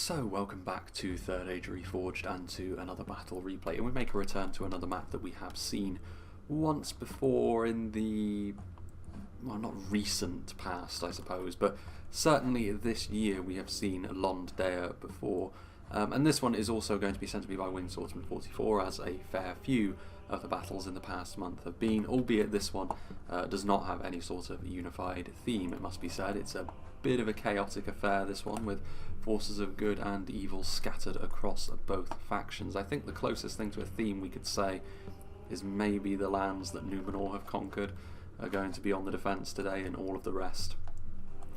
So, welcome back to Third Age Reforged and to another battle replay, and we make a return to another map that we have seen once before in the, well, not recent past I suppose, but certainly this year we have seen Lothlorien before, and this one is also going to be sent to me by Winged Swordsman 44, as a fair few of the battles in the past month have been, albeit this one does not have any sort of unified theme, it must be said. It's a bit of a chaotic affair, this one, with forces of good and evil scattered across both factions. I think the closest thing to a theme we could say is maybe the lands that Numenor have conquered are going to be on the defence today, and all of the rest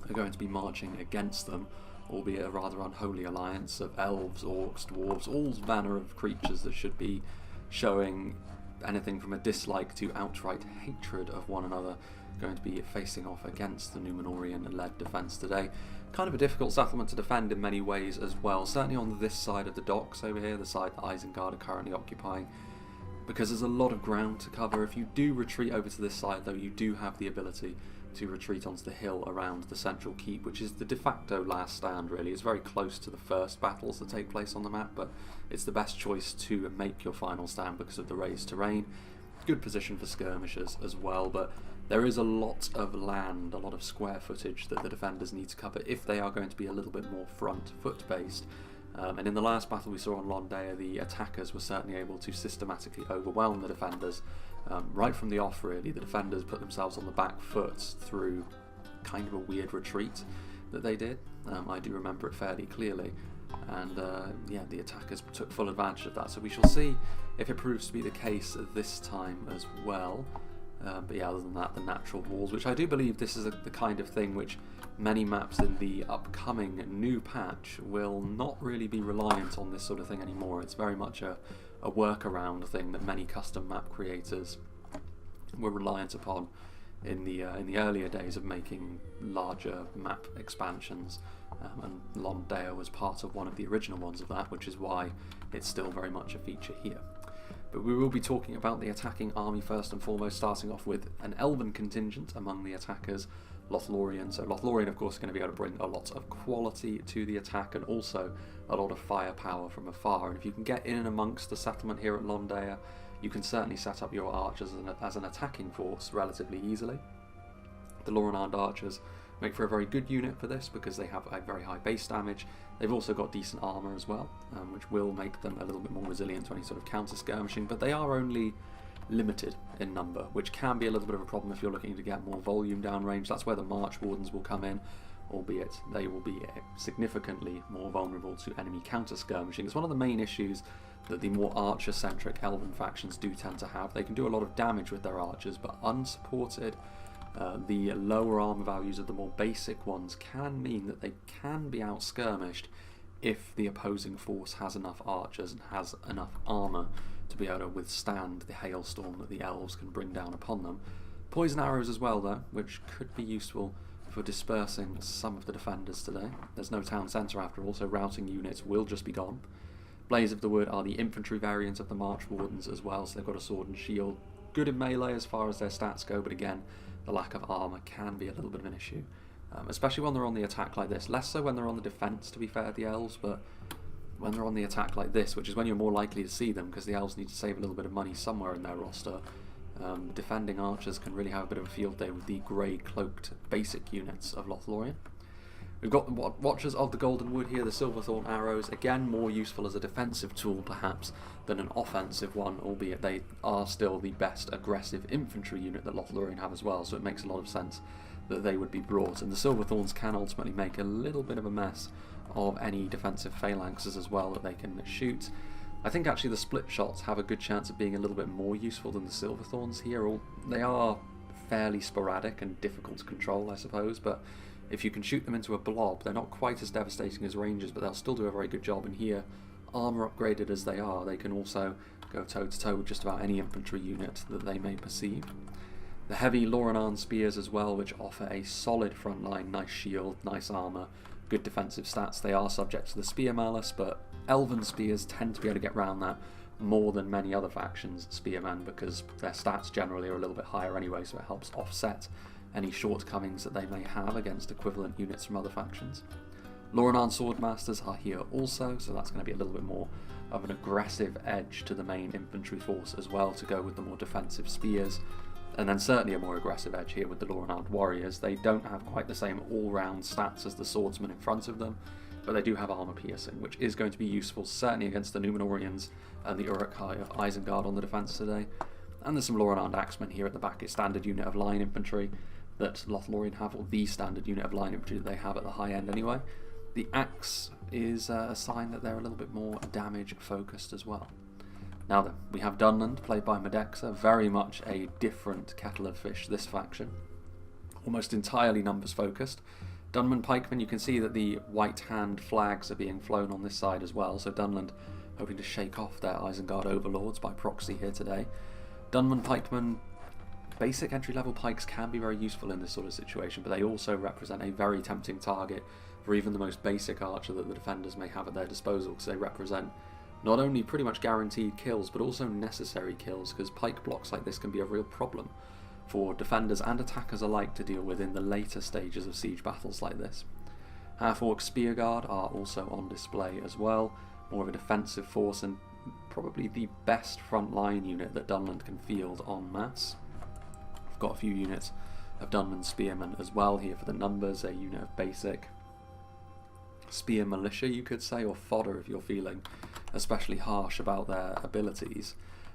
are going to be marching against them, albeit a rather unholy alliance of elves, orcs, dwarves, all manner of creatures that should be showing anything from a dislike to outright hatred of one another, going to be facing off against the Numenorian-led defence today. Kind of a difficult settlement to defend in many ways as well, certainly on this side of the docks over here, the side that Isengard are currently occupying, because there's a lot of ground to cover. If you do retreat over to this side though, you do have the ability to retreat onto the hill around the central keep, which is the de facto last stand really. It's very close to the first battles that take place on the map, but it's the best choice to make your final stand because of the raised terrain. Good position for skirmishers as well, but there is a lot of land, a lot of square footage that the defenders need to cover if they are going to be a little bit more front foot based. And in the last battle we saw on Lothlorien, the attackers were certainly able to systematically overwhelm the defenders. Right from the off really, the defenders put themselves on the back foot through kind of a weird retreat that they did. I do remember it fairly clearly, and yeah, the attackers took full advantage of that, so we shall see if it proves to be the case this time as well. But yeah, other than that, the natural walls, which I do believe this is the kind of thing which many maps in the upcoming new patch will not really be reliant on this sort of thing anymore. It's very much a workaround thing that many custom map creators were reliant upon in the earlier days of making larger map expansions, and Lothlorien was part of one of the original ones of that, which is why it's still very much a feature here. But we will be talking about the attacking army first and foremost, starting off with an elven contingent among the attackers, Lothlorien. So Lothlorien of course is going to be able to bring a lot of quality to the attack and also a lot of firepower from afar, and if you can get in and amongst the settlement here at Lothlorien, you can certainly set up your archers as an attacking force relatively easily. The Loren-armed archers make for a very good unit for this because they have a very high base damage. They've also got decent armour as well, which will make them a little bit more resilient to any sort of counter skirmishing, but they are only limited in number, which can be a little bit of a problem if you're looking to get more volume downrange. That's where the March Wardens will come in, albeit they will be significantly more vulnerable to enemy counter skirmishing. It's one of the main issues that the more archer-centric elven factions do tend to have. They can do a lot of damage with their archers, but unsupported, the lower armor values of the more basic ones can mean that they can be out-skirmished if the opposing force has enough archers and has enough armor to be able to withstand the hailstorm that the elves can bring down upon them. Poison arrows as well though, which could be useful for dispersing some of the defenders today. There's no town centre after all, so routing units will just be gone. Blaze of the Wood are the infantry variant of the March Wardens as well, so they've got a sword and shield. Good in melee as far as their stats go, but again, the lack of armour can be a little bit of an issue, especially when they're on the attack like this. Less so when they're on the defence, to be fair to the elves, but when they're on the attack like this, which is when you're more likely to see them because the elves need to save a little bit of money somewhere in their roster, defending archers can really have a bit of a field day with the grey cloaked basic units of Lothlorien. We've got the Watchers of the Golden Wood here, the Silverthorn arrows, again more useful as a defensive tool perhaps than an offensive one, albeit they are still the best aggressive infantry unit that Lothlorien have as well, so it makes a lot of sense that they would be brought, and the Silverthorns can ultimately make a little bit of a mess of any defensive phalanxes as well that they can shoot. I think actually the split shots have a good chance of being a little bit more useful than the Silverthorns here. They are fairly sporadic and difficult to control I suppose, but if you can shoot them into a blob, they're not quite as devastating as rangers, but they'll still do a very good job. And here, armour upgraded as they are, they can also go toe-to-toe with just about any infantry unit that they may perceive. The heavy Loren-armed spears as well, which offer a solid front line, nice shield, nice armour, good defensive stats. They are subject to the spear malus, but elven spears tend to be able to get around that more than many other factions' spearmen because their stats generally are a little bit higher anyway, so it helps offset any shortcomings that they may have against equivalent units from other factions. Lorenan Swordmasters are here also, so that's going to be a little bit more of an aggressive edge to the main infantry force as well, to go with the more defensive spears. And then certainly a more aggressive edge here with the Lorenan Warriors. They don't have quite the same all-round stats as the swordsmen in front of them, but they do have armor piercing, which is going to be useful certainly against the Numenorians and the Uruk-hai of Isengard on the defense today. And there's some Lorenan Axemen here at the back, a standard unit of line infantry that Lothlorien have, or the standard unit of line infantry that they have at the high end anyway. The axe is a sign that they're a little bit more damage focused as well. Now then, we have Dunland, played by Medexa, very much a different kettle of fish, this faction. Almost entirely numbers focused. Dunman pikemen, you can see that the white hand flags are being flown on this side as well, so Dunland hoping to shake off their Isengard overlords by proxy here today. Dunman pikemen, basic entry level pikes can be very useful in this sort of situation, but they also represent a very tempting target for even the most basic archer that the defenders may have at their disposal, because they represent not only pretty much guaranteed kills, but also necessary kills, because pike blocks like this can be a real problem for defenders and attackers alike to deal with in the later stages of siege battles like this. Half-orc Spearguard are also on display as well, more of a defensive force and probably the best front-line unit that Dunland can field en masse. We've got a few units of Dunman Spearmen as well here for the numbers, a unit of basic spear militia, you could say, or fodder if you're feeling especially harsh about their abilities.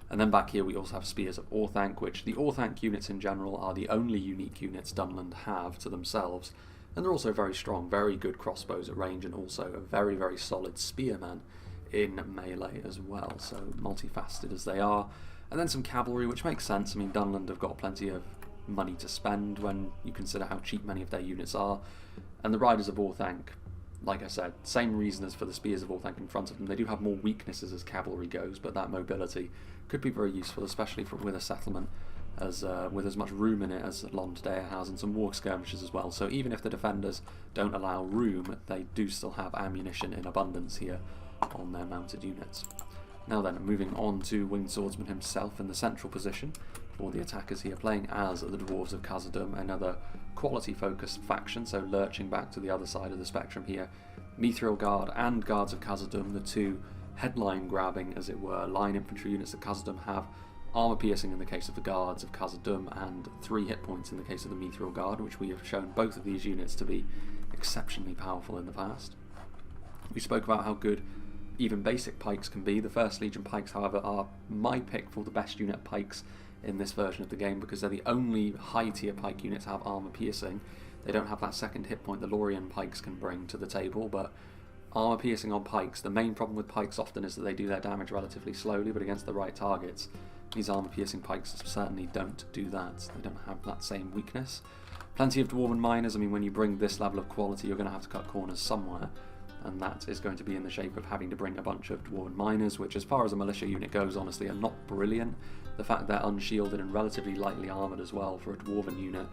And then back here we also have Spears of Orthanc, which the Orthanc units in general are the only unique units Dunland have to themselves, and they're also very strong, very good crossbows at range, and also a very, very solid spearman in melee as well, so multifaceted as they are. And then some cavalry, which makes sense. I mean, Dunland have got plenty of money to spend when you consider how cheap many of their units are, and the Riders of Orthanc, like I said, same reason as for the Spears of Orthanc in front of them. They do have more weaknesses as cavalry goes, but that mobility could be very useful, especially with a settlement with as much room in it as Londea has, and some war skirmishes as well. So even if the defenders don't allow room, they do still have ammunition in abundance here on their mounted units. Now then, moving on to Winged Swordsman himself in the central position for the attackers here, playing as the Dwarves of Khazad, another quality-focused faction, so lurching back to the other side of the spectrum here. Mithril Guard and Guards of Khazad, the two headline-grabbing, as it were, line infantry units that Khazad have. Armour-piercing in the case of the Guards of Khazad, and 3 hit points in the case of the Mithril Guard, which we have shown both of these units to be exceptionally powerful in the past. We spoke about how good even basic pikes can be. The First Legion pikes, however, are my pick for the best unit pikes in this version of the game, because they're the only high-tier pike units to have armour-piercing. They don't have that second hit point the Lorien pikes can bring to the table, but armour-piercing on pikes, the main problem with pikes often is that they do their damage relatively slowly, but against the right targets, these armour-piercing pikes certainly don't do that. They don't have that same weakness. Plenty of Dwarven Miners. I mean, when you bring this level of quality, you're going to have to cut corners somewhere, and that is going to be in the shape of having to bring a bunch of Dwarven Miners, which as far as a militia unit goes, honestly, are not brilliant. The fact they're unshielded and relatively lightly armoured as well for a Dwarven unit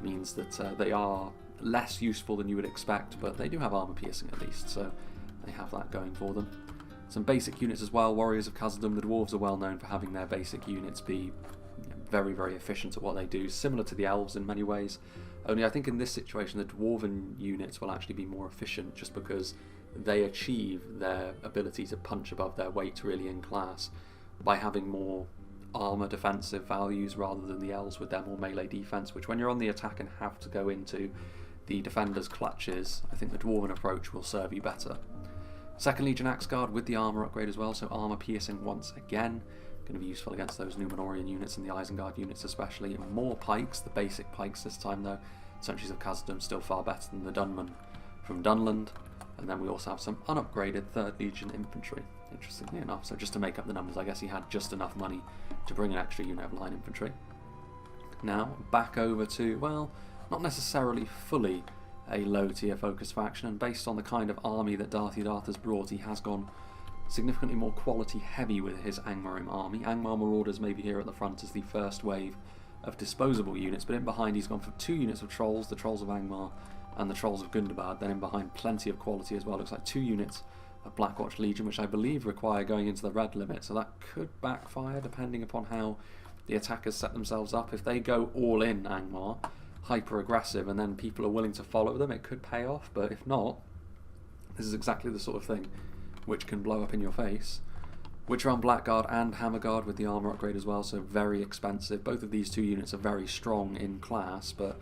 means that they are less useful than you would expect, but they do have armour piercing at least, so they have that going for them. Some basic units as well. Warriors of Khazad, the Dwarves are well known for having their basic units be very, very efficient at what they do, similar to the Elves in many ways. Only I think in this situation the Dwarven units will actually be more efficient, just because they achieve their ability to punch above their weight really in class by having more armour defensive values rather than the Elves with their more melee defense, which when you're on the attack and have to go into the defender's clutches, I think the Dwarven approach will serve you better. Second Legion Axguard with the armour upgrade as well, so armour piercing once again, going to be useful against those Numenorian units and the Isengard units especially. More pikes, the basic pikes this time though. Sentries of Khazad still far better than the Dunman from Dunland. And then we also have some unupgraded 3rd Legion infantry, interestingly enough. So just to make up the numbers, I guess he had just enough money to bring an extra unit of line infantry. Now, back over to, well, not necessarily fully a low-tier focused faction, and based on the kind of army that Darthy Darth has brought, he has gone significantly more quality-heavy with his Angmarim army. Angmar Marauders may be here at the front as the first wave of disposable units, but in behind he's gone for 2 units of Trolls, the Trolls of Angmar and the Trolls of Gundabad, then in behind plenty of quality as well. Looks like 2 units of Blackwatch Legion, which I believe require going into the red limit, so that could backfire depending upon how the attackers set themselves up. If they go all in Angmar, hyper aggressive, and then people are willing to follow them, it could pay off, but if not, This is exactly the sort of thing which can blow up in your face. Witcher-Elm Blackguard and Hammerguard with the armour upgrade as well, so very expensive. Both of these two units are very strong in class, but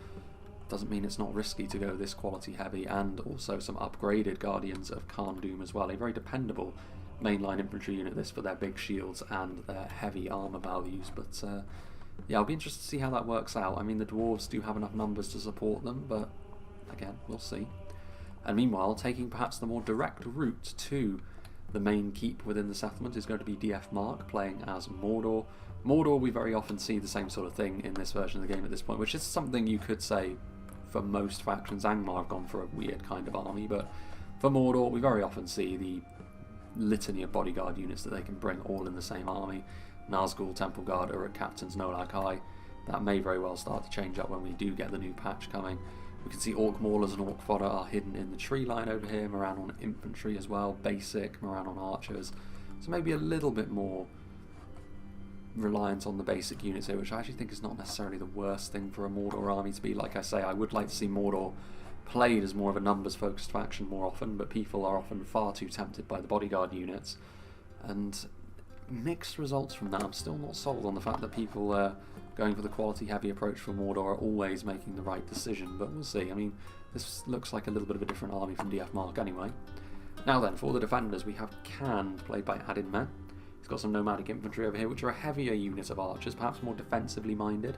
doesn't mean it's not risky to go this quality heavy, and also some upgraded Guardians of Khan Doom as well. A very dependable mainline infantry unit, this, for their big shields and their heavy armour values. But yeah, I'll be interested to see how that works out. I mean, the dwarves do have enough numbers to support them, but again, we'll see. And meanwhile, taking perhaps the more direct route to the main keep within the settlement is going to be DF Mark, playing as Mordor. Mordor, we very often see the same sort of thing in this version of the game at this point, which is something you could say for most factions. Angmar have gone for a weird kind of army, but for Mordor, we very often see the litany of bodyguard units that they can bring all in the same army. Nazgul, Temple Guard, Uruk Captains, Nolag High. That may very well start to change up when we do get the new patch coming. We can see Orc Maulers and Orc Fodder are hidden in the tree line over here. Moran on infantry as well, basic. Moran on archers. So maybe a little bit more reliance on the basic units here, which I actually think is not necessarily the worst thing for a Mordor army to be. Like I say, I would like to see Mordor played as more of a numbers-focused faction more often, but people are often far too tempted by the bodyguard units. And mixed results from that. I'm still not sold on the fact that people going for the quality-heavy approach for Mordor are always making the right decision, but we'll see. I mean, this looks like a little bit of a different army from DF Mark anyway. Now then, for the defenders, we have Khand, played by Adin Men. He's got some nomadic infantry over here, which are a heavier unit of archers, perhaps more defensively minded,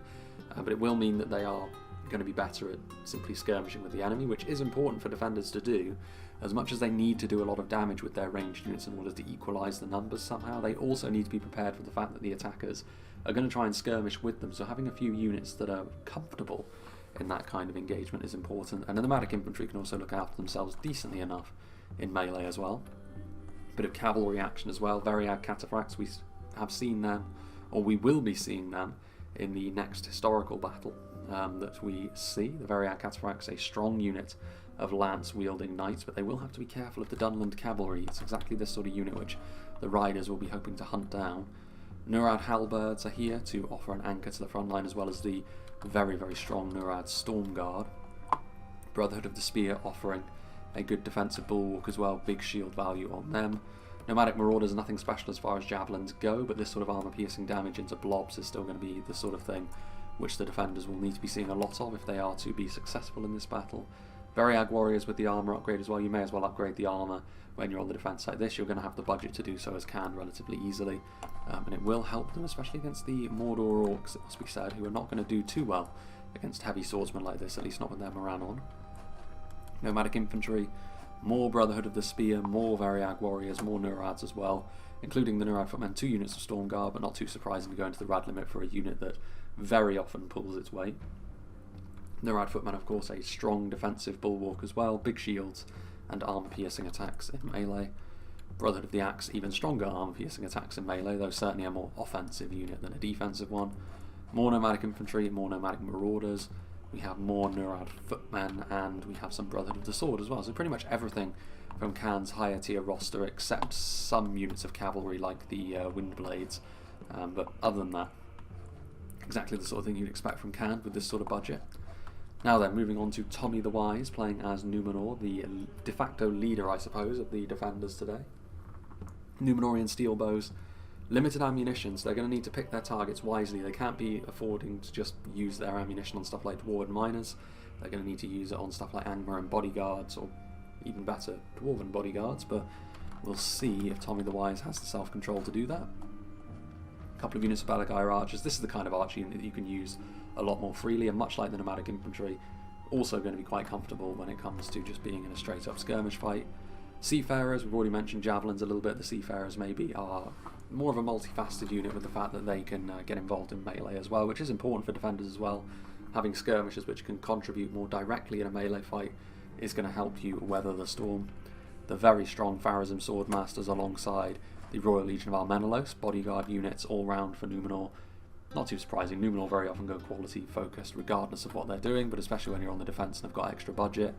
but it will mean that they are going to be better at simply skirmishing with the enemy, which is important for defenders to do. As much as they need to do a lot of damage with their ranged units in order to equalise the numbers somehow, they also need to be prepared for the fact that the attackers are going to try and skirmish with them, so having a few units that are comfortable in that kind of engagement is important. And the nomadic infantry can also look after themselves decently enough in melee as well. Bit of cavalry action as well. Variag Cataphracts, we have seen them, or we will be seeing them in the next historical battle that we see. The Variag Cataphracts, a strong unit of lance-wielding knights, but they will have to be careful of the Dunland cavalry. It's exactly this sort of unit which the riders will be hoping to hunt down. Nurad Halberds are here to offer an anchor to the front line, as well as the very, very strong Nurad Storm Guard. Brotherhood of the Spear offering a good defensive bulwark as well, big shield value on them. Nomadic Marauders are nothing special as far as javelins go, but this sort of armour-piercing damage into blobs is still going to be the sort of thing which the defenders will need to be seeing a lot of if they are to be successful in this battle. Variag Warriors with the armour upgrade as well. You may as well upgrade the armour when you're on the defence like this. You're going to have the budget to do so as Khand relatively easily, and it will help them, especially against the Mordor Orcs, it must be said, who are not going to do too well against heavy swordsmen like this, at least not with their Moran on. Nomadic Infantry, more Brotherhood of the Spear, more Variag Warriors, more Nurads as well, including the Nurad Footmen, 2 units of Storm Guard, but not too surprising to go into the rad limit for a unit that very often pulls its weight. Nurad Footmen, of course, a strong defensive bulwark as well, big shields and armour-piercing attacks in melee. Brotherhood of the Axe, even stronger armour-piercing attacks in melee, though certainly a more offensive unit than a defensive one. More Nomadic Infantry, more Nomadic Marauders, we have more Nurad Footmen, and we have some Brotherhood of the Sword as well. So pretty much everything from Khan's higher tier roster, except some units of cavalry like the Windblades. But other than that, exactly the sort of thing you'd expect from Khand with this sort of budget. Now then, moving on to Tommy the Wise, playing as Numenor, the de facto leader, I suppose, of the defenders today. Numenorian steel bows, limited ammunition, so they're going to need to pick their targets wisely. They can't be affording to just use their ammunition on stuff like Dwarven Miners. They're going to need to use it on stuff like Angmar and Bodyguards, or even better, Dwarven Bodyguards, but we'll see if Tommy the Wise has the self-control to do that. A couple of units of Balagyr Archers. This is the kind of archer unit that you can use a lot more freely, and much like the Nomadic Infantry, also going to be quite comfortable when it comes to just being in a straight up skirmish fight. Seafarers, we've already mentioned Javelins a little bit. The Seafarers maybe are more of a multifaceted unit with the fact that they can get involved in melee as well, which is important for defenders as well. Having skirmishers which can contribute more directly in a melee fight is going to help you weather the storm. The very strong Pharazim Swordmasters alongside the Royal Legion of Armenelos, bodyguard units all round for Numenor. Not too surprising, Numenor very often go quality focused regardless of what they're doing, but especially when you're on the defence and have got extra budget.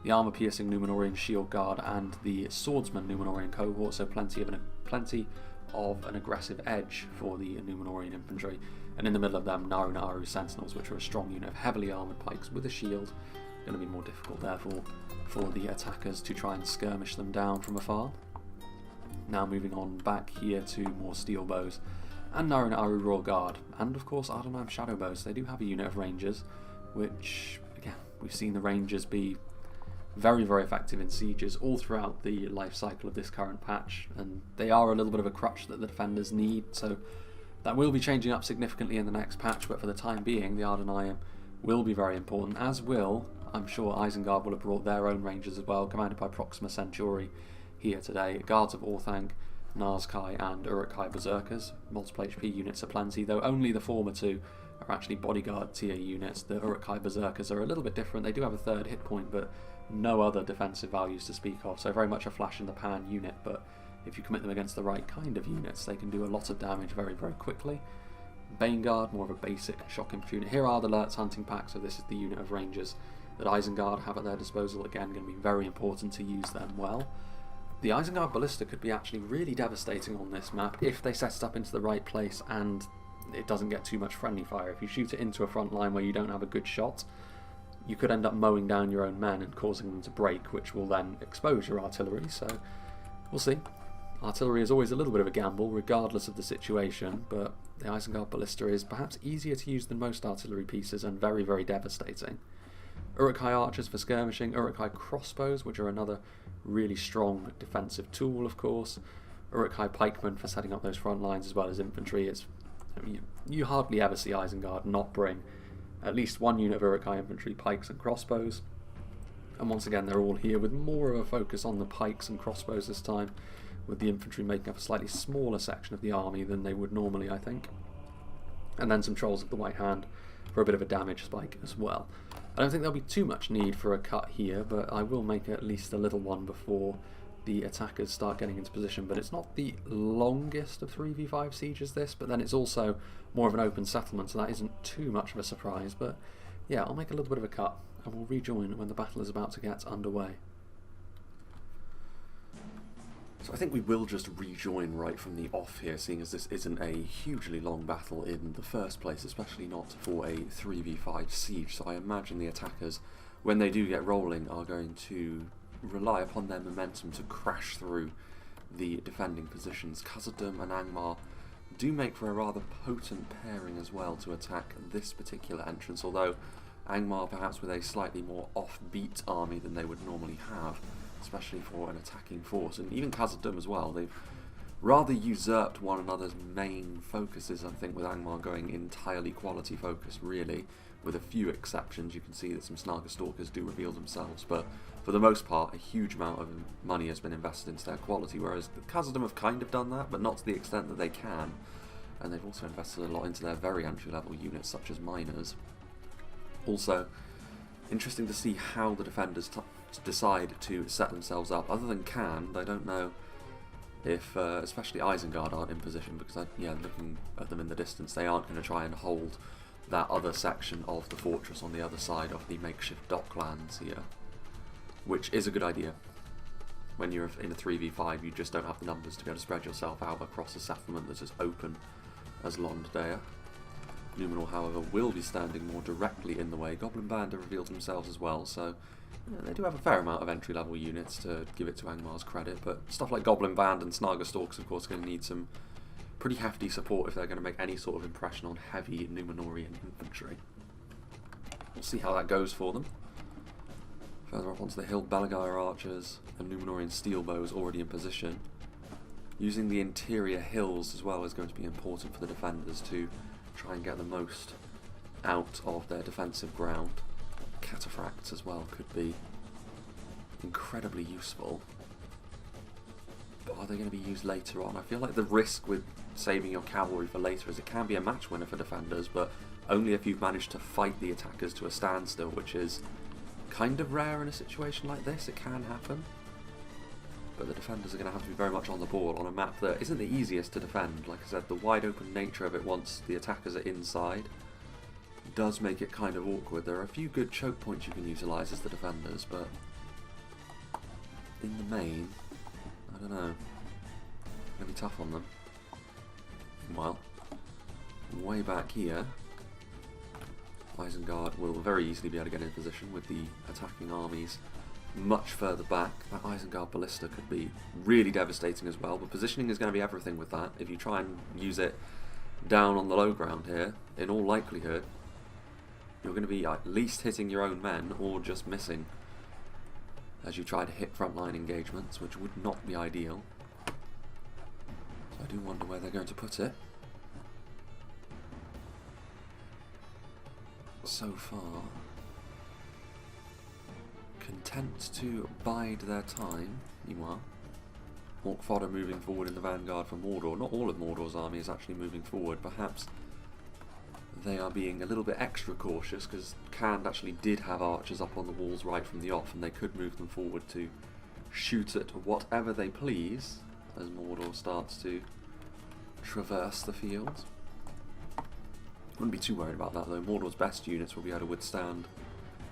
The armour-piercing Numenorian Shield Guard and the Swordsman Numenorian cohort, so plenty of an aggressive edge for the Numenorian infantry. And in the middle of them, Naru Sentinels, which are a strong unit of heavily armoured pikes with a shield. Going to be more difficult, therefore, for the attackers to try and skirmish them down from afar. Now moving on back here to more steel bows and Narin Aru Royal Guard, and of course Ardenheim Shadow Bows. They do have a unit of rangers, which again we've seen the rangers be very, very effective in sieges all throughout the life cycle of this current patch, and they are a little bit of a crutch that the defenders need, so that will be changing up significantly in the next patch, but for the time being the Ardenheim will be very important, as will, I'm sure Isengard will have brought their own rangers as well, commanded by Proxima Centauri here today. Guards of Orthanc, Nazkai and Uruk-hai Berserkers. Multiple HP units are plenty, though only the former two are actually bodyguard tier units. The Uruk-hai Berserkers are a little bit different. They do have a third hit point, but no other defensive values to speak of, so very much a flash in the pan unit, but if you commit them against the right kind of units, they can do a lot of damage very, very quickly. Baneguard, more of a basic shock infantry unit. Here are the Lurtz hunting pack, so this is the unit of rangers that Isengard have at their disposal. Again, going to be very important to use them well. The Isengard Ballista could be actually really devastating on this map if they set it up into the right place and it doesn't get too much friendly fire. If you shoot it into a front line where you don't have a good shot, you could end up mowing down your own men and causing them to break, which will then expose your artillery, so we'll see. Artillery is always a little bit of a gamble, regardless of the situation, but the Isengard Ballista is perhaps easier to use than most artillery pieces and very, very devastating. Uruk-hai Archers for skirmishing, Uruk-hai Crossbows, which are another really strong defensive tool, of course. Uruk-hai Pikemen for setting up those front lines as well as infantry. You hardly ever see Isengard not bring at least one unit of Uruk-hai infantry, pikes and crossbows. And once again, they're all here with more of a focus on the pikes and crossbows this time, with the infantry making up a slightly smaller section of the army than they would normally, I think. And then some Trolls of the White Hand for a bit of a damage spike as well. I don't think there'll be too much need for a cut here, but I will make at least a little one before the attackers start getting into position. But it's not the longest of 3v5 sieges this, but then it's also more of an open settlement, so that isn't too much of a surprise. But yeah, I'll make a little bit of a cut and we'll rejoin when the battle is about to get underway. So I think we will just rejoin right from the off here, seeing as this isn't a hugely long battle in the first place, especially not for a 3v5 siege. So I imagine the attackers, when they do get rolling, are going to rely upon their momentum to crash through the defending positions. Khazad and Angmar do make for a rather potent pairing as well to attack this particular entrance, although Angmar perhaps with a slightly more offbeat army than they would normally have, especially for an attacking force, and even Khazad as well. They've rather usurped one another's main focuses, I think, with Angmar going entirely quality focus, really, with a few exceptions. You can see that some Snaga Stalkers do reveal themselves, but for the most part, a huge amount of money has been invested into their quality, whereas the Khazad have kind of done that, but not to the extent that they can, and they've also invested a lot into their very entry-level units, such as miners. Also, interesting to see how the defenders decide to set themselves up. Other than Khan, I don't know if, especially Isengard aren't in position, because looking at them in the distance, they aren't going to try and hold that other section of the fortress on the other side of the makeshift docklands here, which is a good idea. When you're in a 3v5, you just don't have the numbers to be able to spread yourself out across a settlement that's as open as Londare. Numenor, however, will be standing more directly in the way. Goblin Band have revealed themselves as well, so they do have a fair amount of entry-level units, to give it to Angmar's credit, but stuff like Goblin Band and Snaga Stalks, of course, are going to need some pretty hefty support if they're going to make any sort of impression on heavy Numenorian infantry. We'll see how that goes for them. Further up onto the hill, Belagair Archers and Numenorian Steel Bows already in position. Using the interior hills as well is going to be important for the defenders to try and get the most out of their defensive ground. Cataphracts as well could be incredibly useful, but are they going to be used later on? I feel like the risk with saving your cavalry for later is it can be a match winner for defenders, but only if you've managed to fight the attackers to a standstill, which is kind of rare in a situation like this. It can happen, but the defenders are going to have to be very much on the ball on a map that isn't the easiest to defend. Like I said, the wide open nature of it once the attackers are inside does make it kind of awkward. There are a few good choke points you can utilise as the defenders, but in the main, I don't know, it's going to be tough on them. Meanwhile, way back here, Isengard will very easily be able to get in position with the attacking armies much further back. That Isengard Ballista could be really devastating as well, but positioning is going to be everything with that. If you try and use it down on the low ground here, in all likelihood, you're going to be at least hitting your own men, or just missing, as you try to hit frontline engagements, which would not be ideal. So I do wonder where they're going to put it. So far, content to bide their time. Meanwhile, Orc fodder moving forward in the vanguard for Mordor. Not all of Mordor's army is actually moving forward. Perhaps they are being a little bit extra cautious, because Khand actually did have archers up on the walls right from the off, and they could move them forward to shoot at whatever they please as Mordor starts to traverse the field. Wouldn't be too worried about that though. Mordor's best units will be able to withstand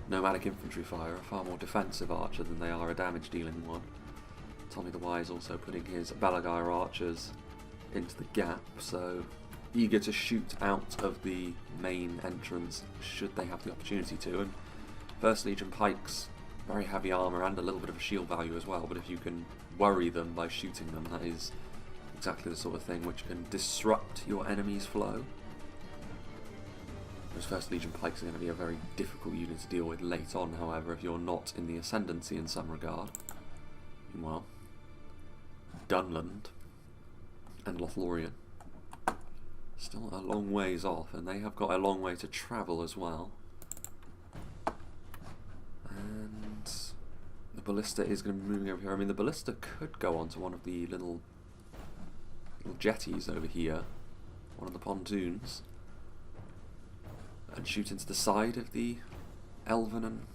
nomadic infantry fire, a far more defensive archer than they are a damage dealing one. Tommy the Wise also putting his Balagar archers into the gap, so eager to shoot out of the main entrance should they have the opportunity to. And 1st Legion pikes, very heavy armour and a little bit of a shield value as well, but if you can worry them by shooting them, that is exactly the sort of thing which can disrupt your enemy's flow. Those 1st Legion pikes are going to be a very difficult unit to deal with late on, however, if you're not in the ascendancy in some regard. Meanwhile, Dunland and Lothlorien still a long ways off, and they have got a long way to travel as well. And the Ballista is going to be moving over here. I mean, the Ballista could go onto one of the little jetties over here, one of the pontoons, and shoot into the side of the Elven and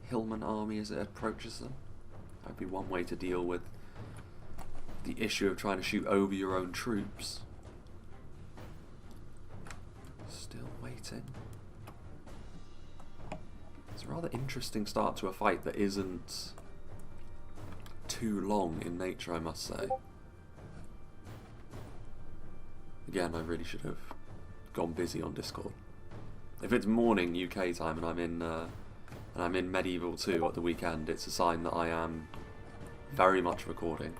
Hillman army as it approaches them. That would be one way to deal with the issue of trying to shoot over your own troops. Still waiting. It's a rather interesting start to a fight that isn't too long in nature, I must say. Again, I really should have gone busy on Discord. If it's morning UK time and I'm in Medieval 2 at the weekend, it's a sign that I am very much recording.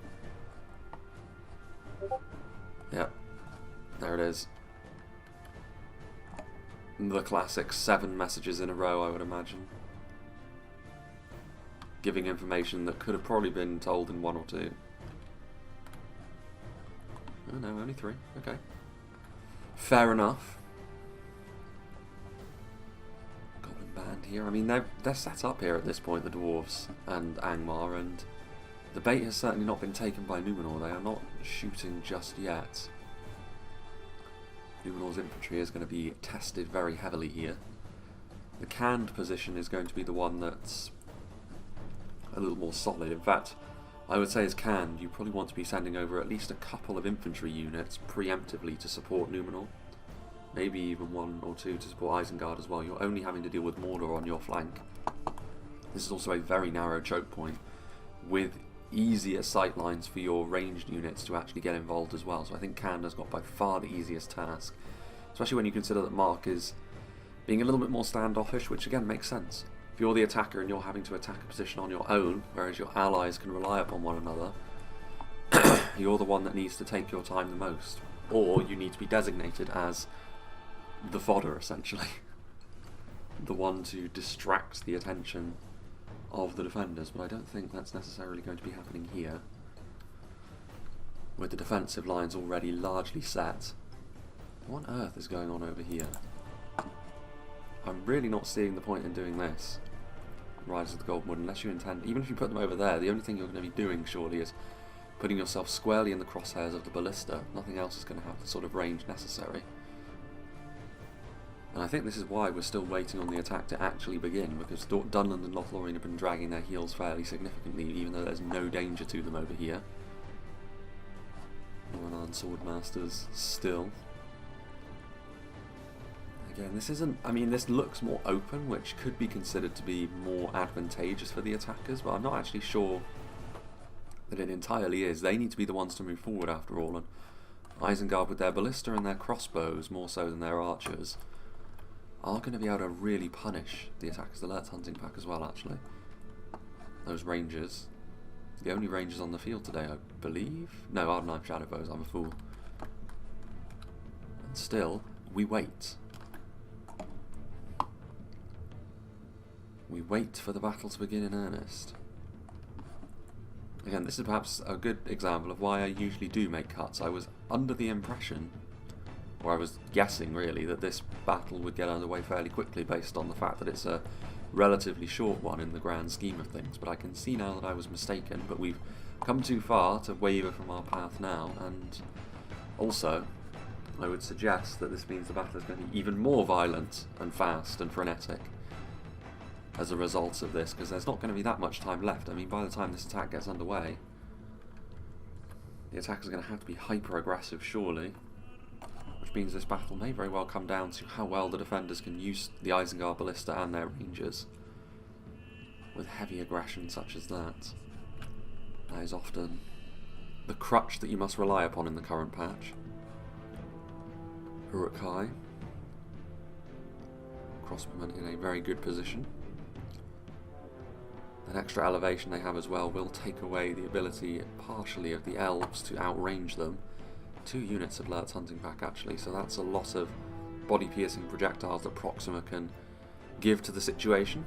Yep, there it is. The classic 7 messages in a row, I would imagine. Giving information that could have probably been told in 1 or 2. Oh no, only 3. Okay. Fair enough. Goblin band here. I mean, they're set up here at this point, the dwarves and Angmar, and the bait has certainly not been taken by Numenor. They are not shooting just yet. Numenor's infantry is going to be tested very heavily here. The Khand position is going to be the one that's a little more solid. In fact, I would say as Khand, you probably want to be sending over at least a couple of infantry units preemptively to support Numenor. Maybe even 1 or 2 to support Isengard as well. You're only having to deal with Mordor on your flank. This is also a very narrow choke point with easier sight lines for your ranged units to actually get involved as well. So I think Khand has got by far the easiest task, especially when you consider that Mark is being a little bit more standoffish, which again makes sense. If you're the attacker and you're having to attack a position on your own, whereas your allies can rely upon one another, you're the one that needs to take your time the most. Or you need to be designated as the fodder, essentially. The one to distract the attention of the defenders, but I don't think that's necessarily going to be happening here. With the defensive lines already largely set. What on earth is going on over here? I'm really not seeing the point in doing this. Riders of the Goldwood, unless you intend, even if you put them over there, the only thing you're going to be doing surely is putting yourself squarely in the crosshairs of the ballista. Nothing else is going to have the sort of range necessary. And I think this is why we're still waiting on the attack to actually begin, because Dunland and Lothlorien have been dragging their heels fairly significantly, even though there's no danger to them over here. No swordmasters still. Again, this isn't, I mean, this looks more open, which could be considered to be more advantageous for the attackers, but I'm not actually sure that it entirely is. They need to be the ones to move forward after all, and Isengard with their ballista and their crossbows, more so than their archers, are going to be able to really punish the attackers. The Lert's hunting pack as well, actually. those rangers. The only rangers on the field today, I believe. No, Ardenheim Shadow Bows, I'm a fool. And still, we wait. We wait for the battle to begin in earnest. Again, this is perhaps a good example of why I usually do make cuts. I was under the impression, or I was guessing really, that this battle would get underway fairly quickly based on the fact that it's a relatively short one in the grand scheme of things, but I can see now that I was mistaken. But we've come too far to waver from our path now, and also I would suggest that this means the battle is going to be even more violent and fast and frenetic as a result of this, because there's not going to be that much time left. I mean, by the time this attack gets underway, the attackers are going to have to be hyper aggressive surely, which means this battle may very well come down to how well the defenders can use the Isengard Ballista and their rangers with heavy aggression such as that. That is often the crutch that you must rely upon in the current patch. Uruk-hai, crossbowmen in a very good position. That extra elevation they have as well will take away the ability partially of the elves to outrange them. 2 units of Lert's hunting pack actually, so that's a lot of body-piercing projectiles that Proxima can give to the situation,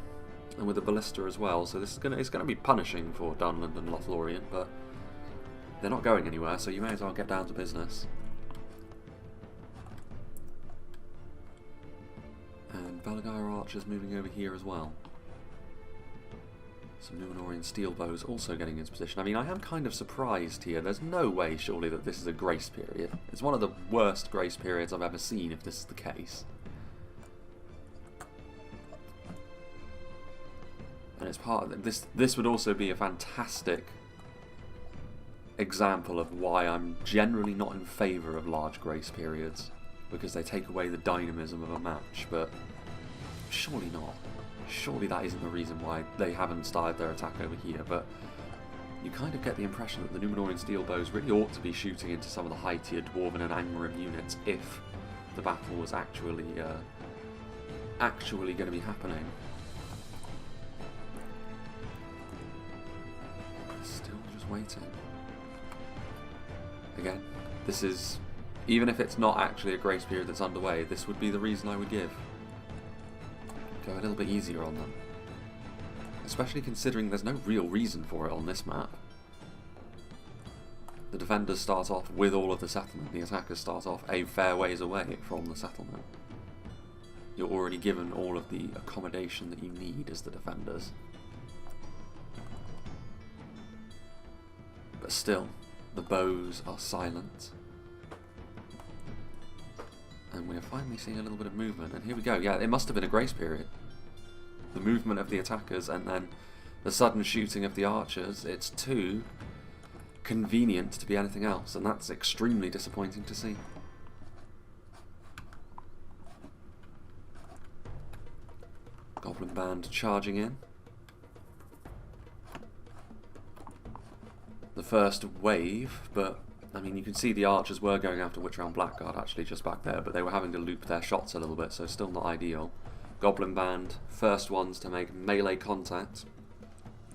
and with the ballista as well. So this is it's going to be punishing for Dunland and Lothlorien, but they're not going anywhere, so you may as well get down to business. And Belagire archers moving over here as well. Some Numenorian steel bows also getting into position. I mean, I am kind of surprised here. There's no way, surely, that this is a grace period. It's one of the worst grace periods I've ever seen, if this is the case. And it's part of this. This would also be a fantastic example of why I'm generally not in favour of large grace periods, because they take away the dynamism of a match. But surely not. Surely that isn't the reason why they haven't started their attack over here, but you kind of get the impression that the Numenorian steel bows really ought to be shooting into some of the high-tier Dwarven and Angmar units if the battle was actually going to be happening. Still just waiting. Again, this is, even if it's not actually a grace period that's underway, this would be the reason I would give. Go a little bit easier on them. Especially considering there's no real reason for it on this map. The defenders start off with all of the settlement, the attackers start off a fair ways away from the settlement. You're already given all of the accommodation that you need as the defenders. But still, the bows are silent. And we're finally seeing a little bit of movement, and here we go. Yeah, it must have been a grace period. The movement of the attackers and then the sudden shooting of the archers, it's too convenient to be anything else, and that's extremely disappointing to see. Goblin band charging in. The first wave, but I mean, you can see the archers were going after Witchround Blackguard actually just back there, but they were having to loop their shots a little bit, so still not ideal. Goblin band, first ones to make melee contact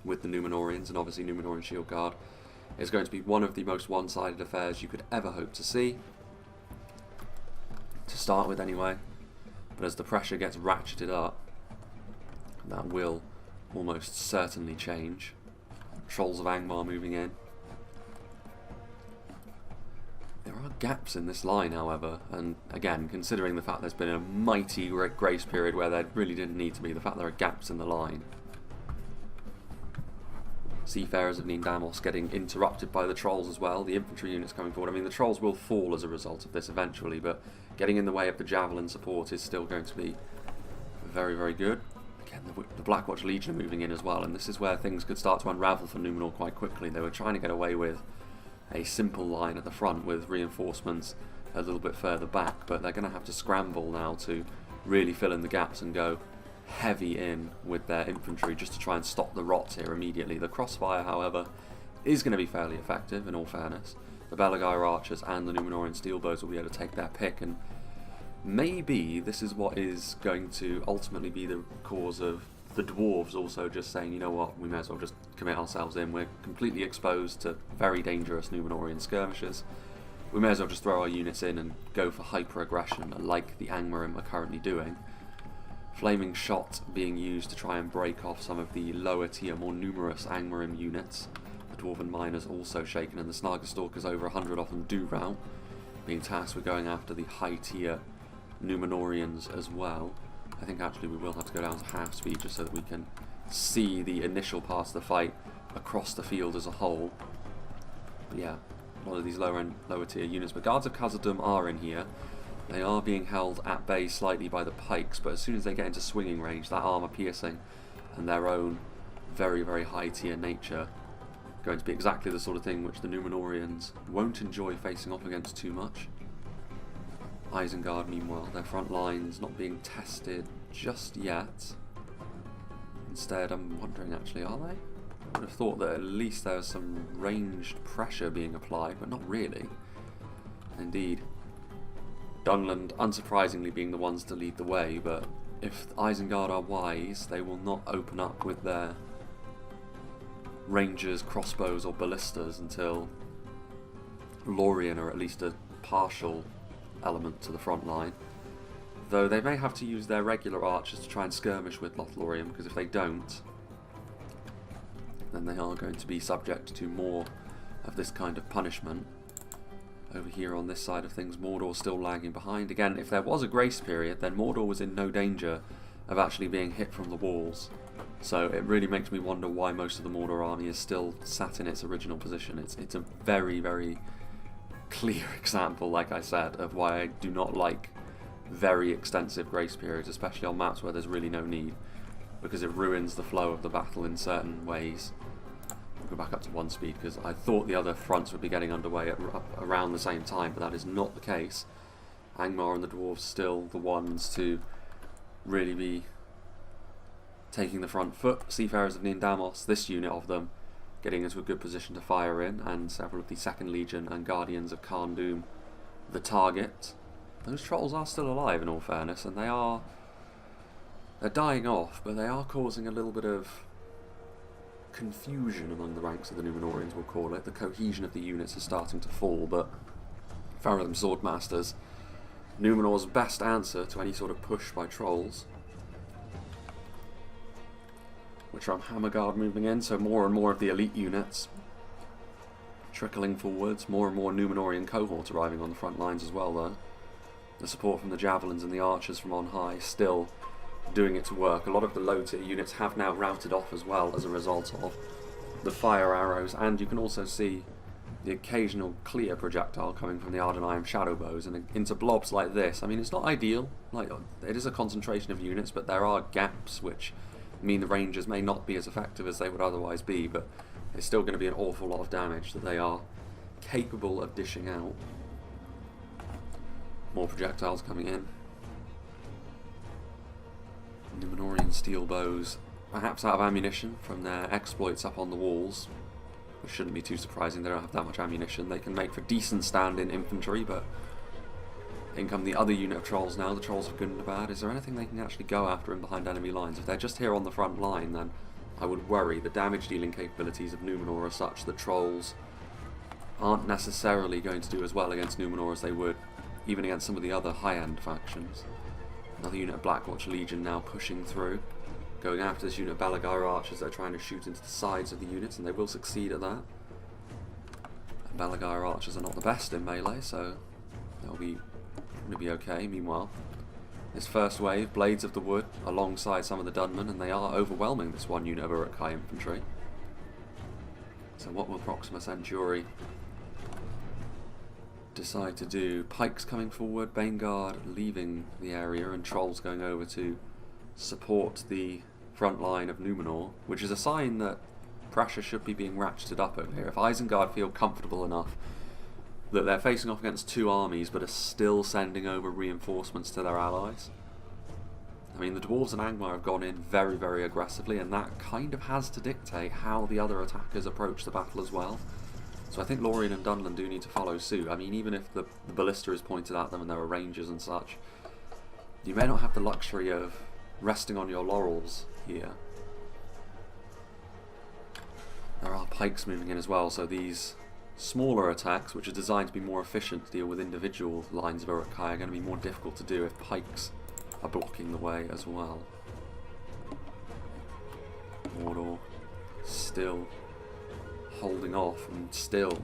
with the Numenorians, and obviously Numenorian Shield Guard is going to be one of the most one-sided affairs you could ever hope to see. To start with anyway, but as the pressure gets ratcheted up, that will almost certainly change. Trolls of Angmar moving in. There are gaps in this line, however, and again, considering the fact there's been a mighty grace period where there really didn't need to be, the fact there are gaps in the line. Seafarers of Nindamos getting interrupted by the trolls as well, the infantry units coming forward. I mean, the trolls will fall as a result of this eventually, but getting in the way of the javelin support is still going to be very, very good. Again, the Blackwatch Legion are moving in as well, and this is where things could start to unravel for Numenor quite quickly. They were trying to get away with a simple line at the front with reinforcements a little bit further back, but they're going to have to scramble now to really fill in the gaps and go heavy in with their infantry just to try and stop the rots here immediately. The crossfire, however, is going to be fairly effective in all fairness. The Belagire archers and the Numenorian steel bows will be able to take their pick, and maybe this is what is going to ultimately be the cause of the dwarves also just saying, you know what, we may as well just commit ourselves in. We're completely exposed to very dangerous Numenorian skirmishers. We may as well just throw our units in and go for hyper-aggression, like the Angmar are currently doing. Flaming Shot being used to try and break off some of the lower tier, more numerous Angmar units. The Dwarven Miners also shaken, and the Snargerstalkers, over 100 of them, do rout, being tasked with going after the high tier Numenorians as well. I think actually we will have to go down to half speed just so that we can see the initial part of the fight across the field as a whole. But yeah, a lot of these lower tier units. But Guards of Khazad are in here. They are being held at bay slightly by the pikes, but as soon as they get into swinging range, that armour piercing and their own very, very high tier nature going to be exactly the sort of thing which the Numenorians won't enjoy facing off against too much. Isengard, meanwhile, their front lines not being tested just yet. Instead, I'm wondering actually, are they? I would have thought that at least there was some ranged pressure being applied, but not really. Indeed, Dunland, unsurprisingly, being the ones to lead the way, but if Isengard are wise, they will not open up with their rangers, crossbows or ballistas until Lothlorien are at least a partial element to the front line. Though they may have to use their regular archers to try and skirmish with Lothlorien, because if they don't, then they are going to be subject to more of this kind of punishment. Over here on this side of things, Mordor still lagging behind. Again, if there was a grace period, then Mordor was in no danger of actually being hit from the walls. So it really makes me wonder why most of the Mordor army is still sat in its original position. It's a very, very clear example, like I said, of why I do not like very extensive grace periods, especially on maps where there's really no need, because it ruins the flow of the battle in certain ways. I'll go back up to 1 speed because I thought the other fronts would be getting underway at around the same time, but that is not the case. Angmar and the dwarves still the ones to really be taking the front foot. Seafarers of Niendamos, this unit of them, getting into a good position to fire in, and several of the 2nd Legion and Guardians of Khan Dûm the target. Those trolls are still alive in all fairness, and they're dying off, but they are causing a little bit of confusion among the ranks of the Numenorians, we'll call it. The cohesion of the units is starting to fall, but Faradham Swordmasters, Numenor's best answer to any sort of push by trolls. Which are Hammerguard moving in, so more and more of the elite units trickling forwards, more and more Numenorian cohorts arriving on the front lines as well though. The support from the javelins and the archers from on high still doing its work. A lot of the low tier units have now routed off as well as a result of the fire arrows, and you can also see the occasional clear projectile coming from the Ardenheim shadow bows and into blobs like this. I mean, it's not ideal, like it is a concentration of units, but there are gaps which mean the rangers may not be as effective as they would otherwise be, but it's still going to be an awful lot of damage that they are capable of dishing out. More projectiles coming in. Numenorian steel bows, perhaps out of ammunition from their exploits up on the walls, which shouldn't be too surprising. They don't have that much ammunition. They can make for decent stand-in infantry, but in come the other unit of trolls now, the trolls of good and bad. Is there anything they can actually go after in behind enemy lines? If they're just here on the front line, then I would worry. The damage dealing capabilities of Numenor are such that trolls aren't necessarily going to do as well against Numenor as they would even against some of the other high-end factions. Another unit of Blackwatch Legion now pushing through, going after this unit of Balagar archers. They're trying to shoot into the sides of the units, and they will succeed at that. And Balagar archers are not the best in melee, so they'll be okay. Meanwhile, this first wave, Blades of the Wood, alongside some of the Dunmen, and they are overwhelming this one unit of Uruk-hai infantry. So what will Proxima Centauri decide to do? Pikes coming forward, Baneguard leaving the area, and trolls going over to support the front line of Numenor, which is a sign that pressure should be being ratcheted up over here. If Isengard feel comfortable enough that they're facing off against 2 armies but are still sending over reinforcements to their allies. I mean, the Dwarves and Angmar have gone in very, very aggressively, and that kind of has to dictate how the other attackers approach the battle as well. So I think Lothlorien and Dunland do need to follow suit. I mean, even if the ballista is pointed at them and there are rangers and such, you may not have the luxury of resting on your laurels here. There are pikes moving in as well, so these smaller attacks, which are designed to be more efficient to deal with individual lines of Uruk-hai, are going to be more difficult to do if pikes are blocking the way as well. Mordor still holding off, and still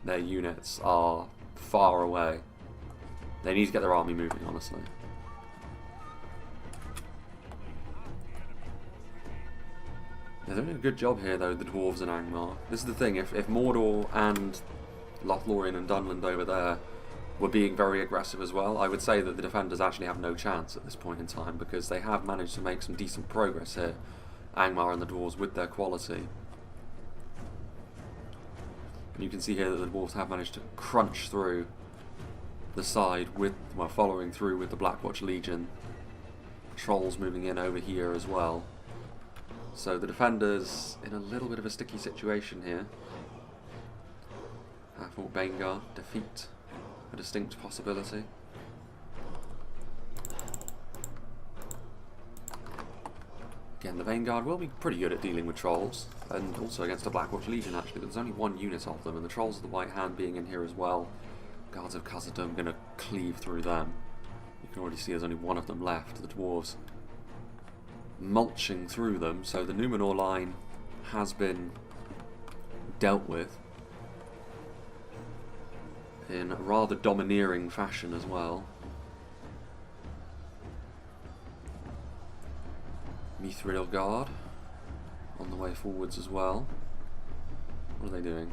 their units are far away. They need to get their army moving, honestly. They're doing a good job here, though, the dwarves and Angmar. This is the thing, if Mordor and Lothlorien and Dunland over there were being very aggressive as well, I would say that the defenders actually have no chance at this point in time, because they have managed to make some decent progress here, Angmar and the dwarves, with their quality. And you can see here that the dwarves have managed to crunch through the side with, well, following through with the Blackwatch Legion. Trolls moving in over here as well. So the defenders in a little bit of a sticky situation here. For Vanguard, defeat a distinct possibility. Again, the Vanguard will be pretty good at dealing with trolls, and also against the Blackwatch Legion actually, but there's only one unit of them, and the trolls of the White Hand being in here as well. Guards of Khazad are going to cleave through them. You can already see there's only one of them left, the dwarves mulching through them, so the Numenor line has been dealt with in a rather domineering fashion as well. Mithril Guard on the way forwards as well. What are they doing?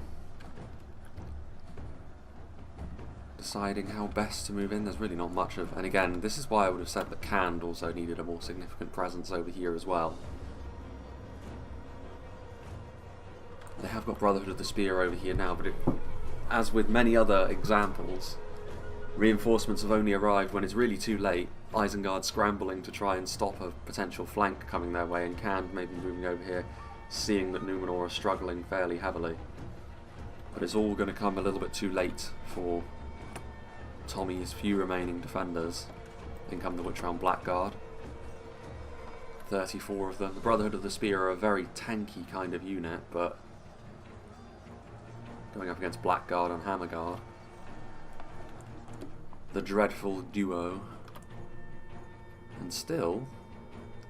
Deciding how best to move in. There's really not much of, and again, this is why I would have said that Khand also needed a more significant presence over here as well. They have got Brotherhood of the Spear over here now, but as with many other examples, reinforcements have only arrived when it's really too late. Isengard scrambling to try and stop a potential flank coming their way, and Khand maybe moving over here, seeing that Numenor are struggling fairly heavily. But it's all going to come a little bit too late for Tommy's few remaining defenders. In come the Witchround Blackguard. 34 of them. The Brotherhood of the Spear are a very tanky kind of unit, but going up against Blackguard and Hammerguard, the dreadful duo. And still,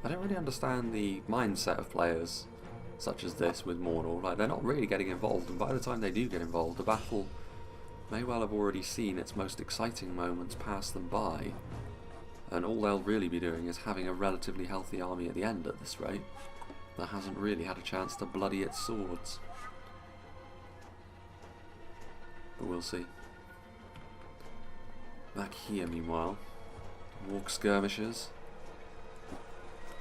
I don't really understand the mindset of players such as this with Mordor. Like, they're not really getting involved, and by the time they do get involved, the battle may well have already seen its most exciting moments pass them by, and all they'll really be doing is having a relatively healthy army at the end at this rate that hasn't really had a chance to bloody its swords. But we'll see. Back here, meanwhile, Warg skirmishers,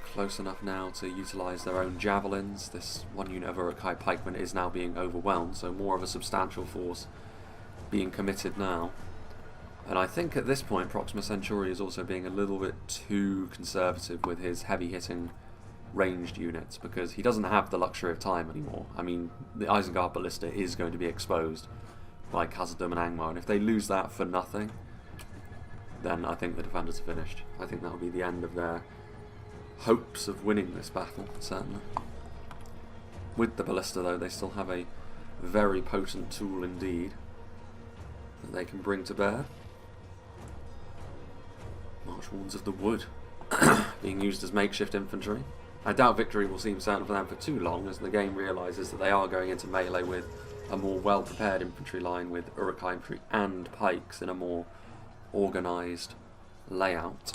close enough now to utilise their own javelins. This one unit of Uruk-hai pikemen is now being overwhelmed, so more of a substantial force being committed now. And I think at this point Proxima Centauri is also being a little bit too conservative with his heavy hitting ranged units, because he doesn't have the luxury of time anymore. I mean, the Isengard Ballista is going to be exposed by Khazad and Angmar, and if they lose that for nothing, then I think the defenders are finished. I think that will be the end of their hopes of winning this battle, certainly. With the Ballista, though, they still have a very potent tool indeed that they can bring to bear. March Wards of the Wood being used as makeshift infantry. I doubt victory will seem certain for them for too long, as the game realises that they are going into melee with a more well-prepared infantry line with Uruk-hai infantry and pikes in a more organised layout.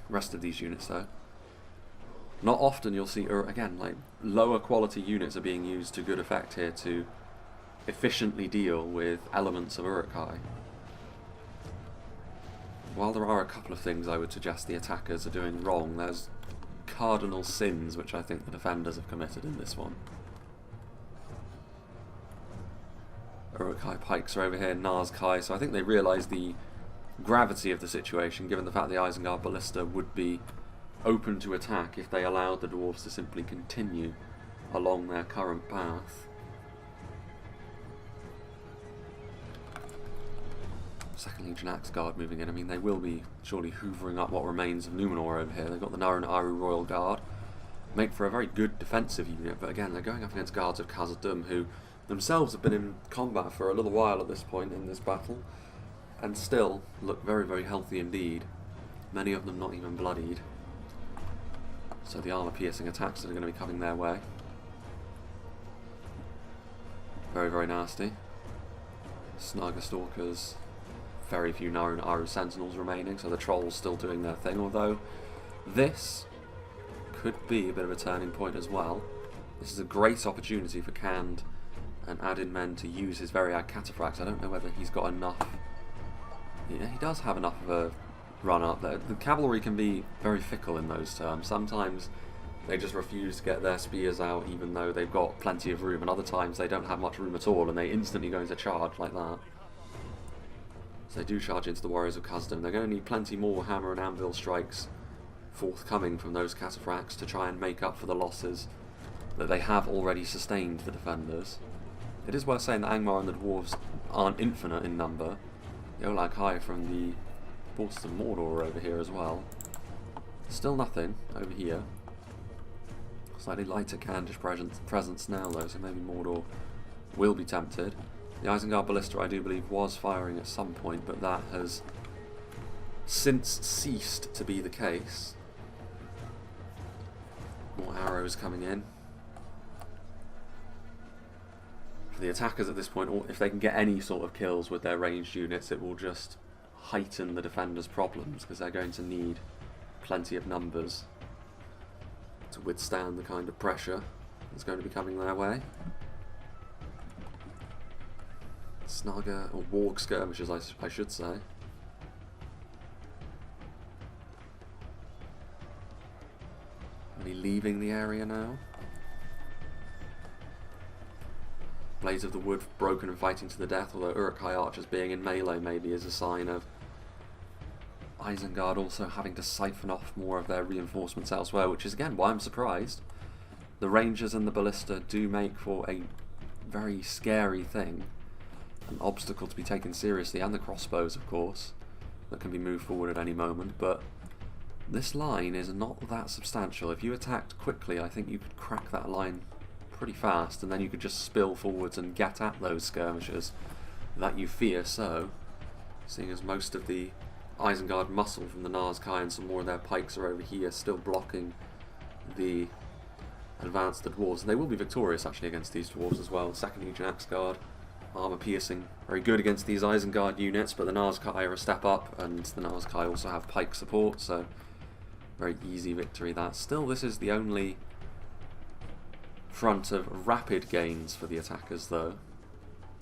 Rest of these units, though, not often you'll see, again, like, lower quality units are being used to good effect here to efficiently deal with elements of Uruk-hai. While there are a couple of things I would suggest the attackers are doing wrong, there's cardinal sins which I think the defenders have committed in this one. Uruk-hai pikes are over here, Nars-kai, so I think they realise the gravity of the situation, given the fact the Isengard Ballista would be open to attack if they allowed the dwarves to simply continue along their current path. Second Legion Axgard moving in. I mean, they will be surely hoovering up what remains of Numenor over here. They've got the Numenorian Royal Guard. Make for a very good defensive unit, but again, they're going up against guards of Khazad, who themselves have been in combat for a little while at this point in this battle, and still look very, very healthy indeed. Many of them not even bloodied. So the armour-piercing attacks that are going to be coming their way. Very, very nasty. Snarger Stalkers, very few Aru Sentinels remaining, so the Trolls still doing their thing, although this could be a bit of a turning point as well. This is a great opportunity for Khand and Adin men to use his Variag Cataphracts. I don't know whether he's got enough. Yeah, he does have enough of a run up there. The cavalry can be very fickle in those terms. Sometimes they just refuse to get their spears out even though they've got plenty of room, and other times they don't have much room at all and they instantly go into charge like that. So they do charge into the warriors of Khazad. They're going to need plenty more hammer and anvil strikes forthcoming from those cataphracts to try and make up for the losses that they have already sustained, the defenders. It is worth saying that Angmar and the dwarves aren't infinite in number. The Olag High from the forces of Mordor are over here as well. Still nothing over here. Slightly lighter Khandish presence now though, so maybe Mordor will be tempted. The Isengard Ballista, I do believe, was firing at some point, but that has since ceased to be the case. More arrows coming in. For the attackers at this point, if they can get any sort of kills with their ranged units, it will just heighten the defenders' problems, because they're going to need plenty of numbers to withstand the kind of pressure that's going to be coming their way. Snarger, or Warg skirmishers I should say. Are we leaving the area now? Blades of the Wood broken and fighting to the death, although Uruk-hai archers being in melee maybe is a sign of Isengard also having to siphon off more of their reinforcements elsewhere, which is again why I'm surprised. The Rangers and the Ballista do make for a very scary thing, an obstacle to be taken seriously, and the crossbows of course, that can be moved forward at any moment, but this line is not that substantial. If you attacked quickly, I think you could crack that line pretty fast, and then you could just spill forwards and get at those skirmishers that you fear so, seeing as most of the Isengard muscle from the Nazkai and some more of their pikes are over here still blocking the advance of the dwarves. And they will be victorious actually against these dwarves as well. Second Legion Axgard, armour piercing, very good against these Isengard units, but the Nazkai are a step up, and the Nazkai also have pike support, so very easy victory that. Still, this is the only front of rapid gains for the attackers though.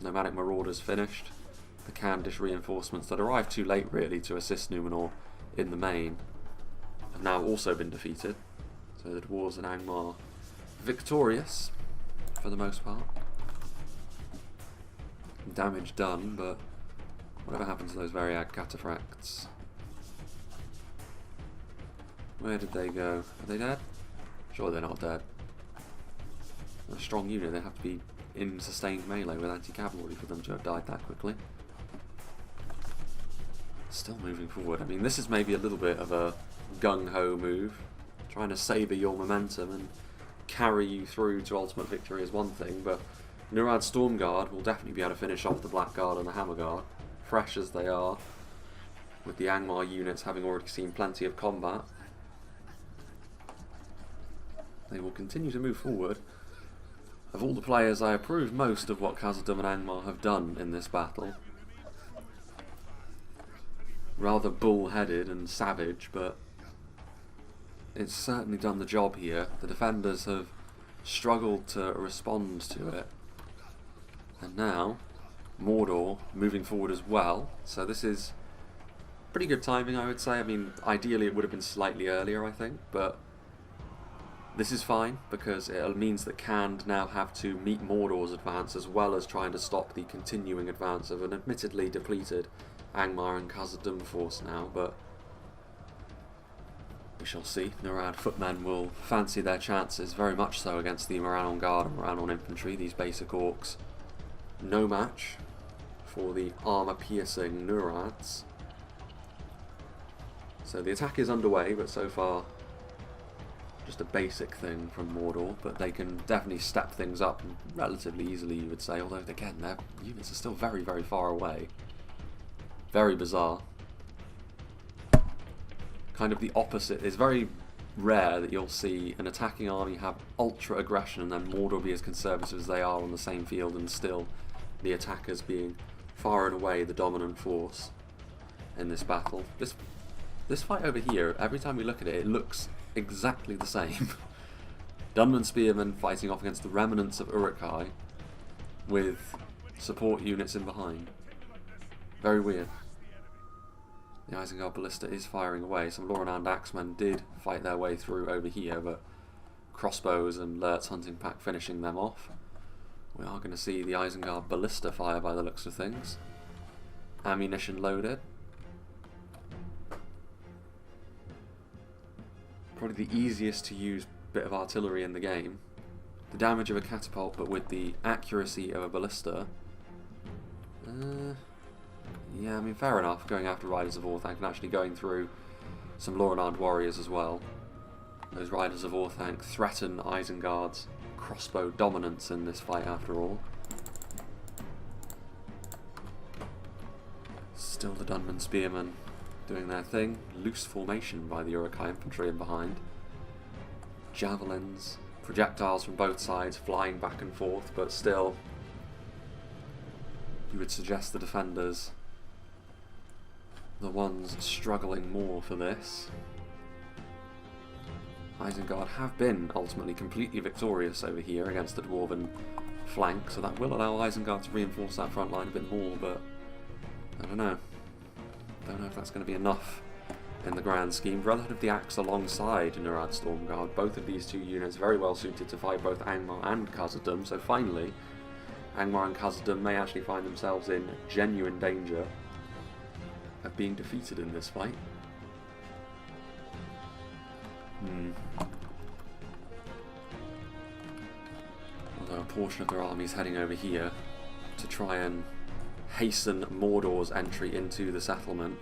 Nomadic Marauders finished. The Khandish reinforcements that arrived too late really to assist Numenor in the main have now also been defeated. So the dwarves and Angmar victorious for the most part. Damage done, but whatever happened to those Variag Cataphracts? Where did they go? Are they dead? Sure, they're not dead. They're a strong unit, they have to be in sustained melee with anti-cavalry for them to have died that quickly. Still moving forward. I mean, this is maybe a little bit of a gung-ho move. Trying to savour your momentum and carry you through to ultimate victory is one thing, but Nurad Stormguard will definitely be able to finish off the Blackguard and the Hammerguard, fresh as they are, with the Angmar units having already seen plenty of combat. They will continue to move forward. Of all the players, I approve most of what Khazad and Angmar have done in this battle. Rather bull-headed and savage, but it's certainly done the job here. The defenders have struggled to respond to it. And now, Mordor moving forward as well. So this is pretty good timing, I would say. I mean, ideally it would have been slightly earlier, I think, but this is fine because it means that Khand now have to meet Mordor's advance as well as trying to stop the continuing advance of an admittedly depleted Angmar and Khazad force now, but we shall see. Nurad footmen will fancy their chances very much so against the Moranon Guard and Moranon infantry, these basic orcs. No match for the armour-piercing Nurads. So the attack is underway, but so far just a basic thing from Mordor, but they can definitely step things up relatively easily, you would say, although again their units are still very, very far away. Very bizarre. Kind of the opposite. It's very rare that you'll see an attacking army have ultra aggression and then Mordor be as conservative as they are on the same field, and still the attackers being far and away the dominant force in this battle. This fight over here, every time we look at it, it looks exactly the same. Dunland spearmen fighting off against the remnants of Uruk-hai with support units in behind. Very weird. The Isengard ballista is firing away. Some Lothlorien axemen did fight their way through over here, but crossbows and Lurt's hunting pack finishing them off. We are going to see the Isengard ballista fire by the looks of things. Ammunition loaded. Probably the easiest to use bit of artillery in the game. The damage of a catapult, but with the accuracy of a ballista. Yeah, I mean, fair enough, going after Riders of Orthanc and actually going through some Lothlorien warriors as well. Those Riders of Orthanc threaten Isengard's crossbow dominance in this fight after all. Still the Dunman spearmen doing their thing. Loose formation by the Uruk-hai infantry in behind. Javelins, projectiles from both sides flying back and forth, but still you would suggest the defenders the ones struggling more for this. Isengard have been ultimately completely victorious over here against the Dwarven flank, so that will allow Isengard to reinforce that front line a bit more, but I don't know. Don't know if that's going to be enough in the grand scheme. Brotherhood of the Axe alongside Nurad Stormguard, both of these two units very well suited to fight both Angmar and Khazad, so finally Angmar and Khazad may actually find themselves in genuine danger of being defeated in this fight. Although a portion of their army is heading over here to try and hasten Mordor's entry into the settlement.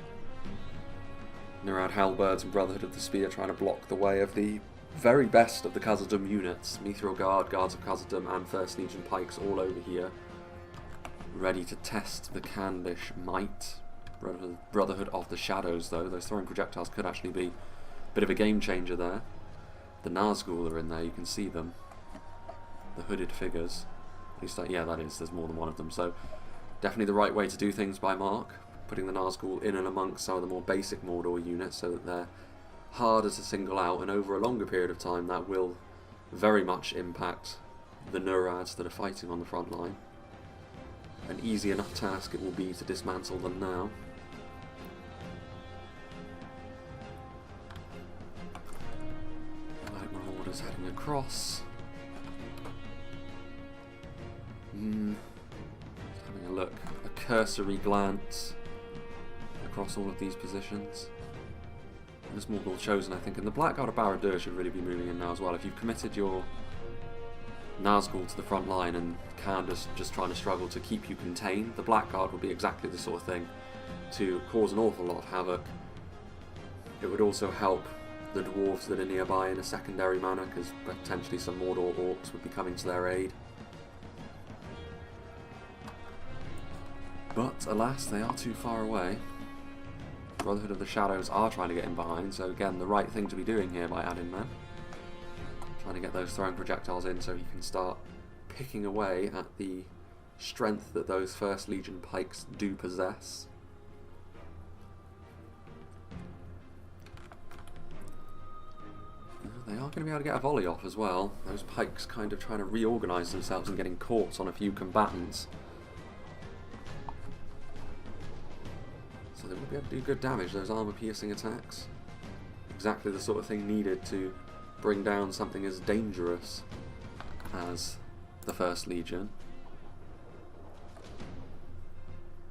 Nurad Halberds and Brotherhood of the Spear trying to block the way of the very best of the Khazad units. Mithril Guard, Guards of Khazad, and 1st Legion Pikes all over here, ready to test the Khandish might. Brotherhood of the Shadows, though, those throwing projectiles could actually be a bit of a game changer there. The Nazgul are in there, you can see them. The hooded figures. At least, yeah, that is, there's more than one of them. So, definitely the right way to do things by Mark. Putting the Nazgul in and amongst some of the more basic Mordor units so that they're harder to single out, and over a longer period of time that will very much impact the Nurads that are fighting on the front line. An easy enough task it will be to dismantle them now. Marauders heading across. Having a look, a cursory glance across all of these positions. There's Mordor chosen, I think, and the Blackguard of Barad-dûr should really be moving in now as well. If you've committed your Nazgul to the front line and Candace just trying to struggle to keep you contained, the Blackguard would be exactly the sort of thing to cause an awful lot of havoc. It would also help the dwarves that are nearby in a secondary manner, because potentially some Mordor orcs would be coming to their aid. But alas, they are too far away. Brotherhood of the Shadows are trying to get in behind, so again, the right thing to be doing here by adding men. Trying to get those throwing projectiles in so he can start picking away at the strength that those 1st Legion pikes do possess. They are going to be able to get a volley off as well. Those pikes kind of trying to reorganise themselves and getting caught on a few combatants. So they will be able to do good damage, those armour-piercing attacks. Exactly the sort of thing needed to bring down something as dangerous as the 1st Legion.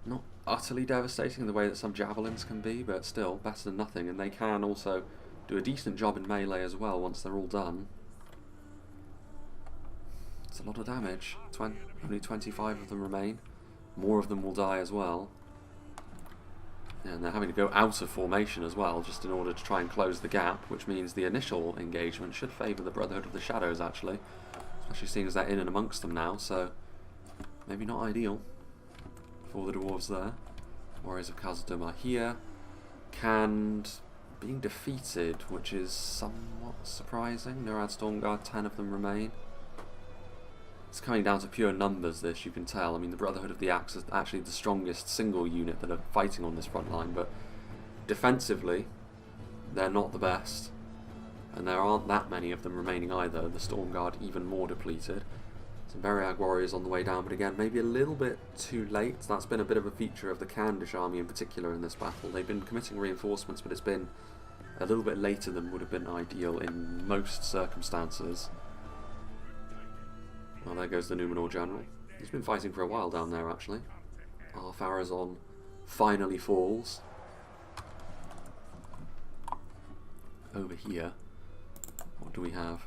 Not utterly devastating in the way that some javelins can be, but still better than nothing, and they can also do a decent job in melee as well once they're all done. It's a lot of damage. Only 25 of them remain. more of them will die as well. And they're having to go out of formation as well, just in order to try and close the gap, which means the initial engagement should favour the Brotherhood of the Shadows, actually. Especially seeing as they're in and amongst them now, so maybe not ideal for the dwarves there. Warriors of Khazad are here. And being defeated, which is somewhat surprising. Nurad Stormguard, 10 of them remain. It's coming down to pure numbers, this, you can tell. I mean, the Brotherhood of the Axe is actually the strongest single unit that are fighting on this front line, but defensively, they're not the best. And there aren't that many of them remaining either. The Stormguard even more depleted. Some Beriag warriors on the way down, but again, maybe a little bit too late. That's been a bit of a feature of the Khandish army in particular in this battle. They've been committing reinforcements, but it's been a little bit later than would have been ideal in most circumstances. Well, there goes the Numenor general. He's been fighting for a while down there, actually. Ar-Pharazôn finally falls. Over here, what do we have?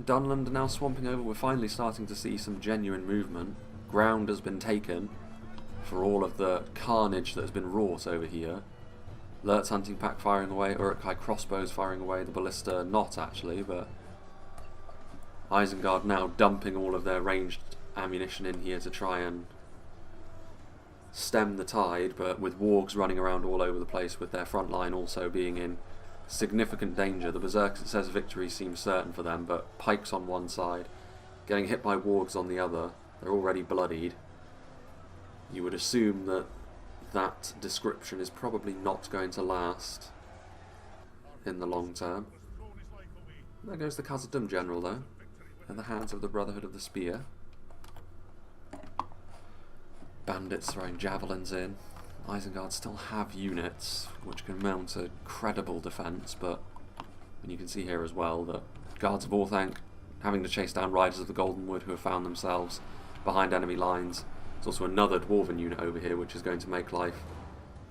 Dunland are now swamping over. We're finally starting to see some genuine movement. Ground has been taken for all of the carnage that has been wrought over here. Lurt's hunting pack firing away, Uruk-hai crossbows firing away, the ballista not actually, but Isengard now dumping all of their ranged ammunition in here to try and stem the tide, but with wargs running around all over the place, with their front line also being in significant danger. The Berserkers, it says victory seems certain for them, but pikes on one side, getting hit by wargs on the other. They're already bloodied. You would assume that that description is probably not going to last in the long term. There goes the Khazad general though, in the hands of the Brotherhood of the Spear. Bandits throwing javelins in. Isengard still have units which can mount a credible defence, but and you can see here as well that Guards of Orthanc having to chase down Riders of the Golden Wood who have found themselves behind enemy lines. There's also another Dwarven unit over here which is going to make life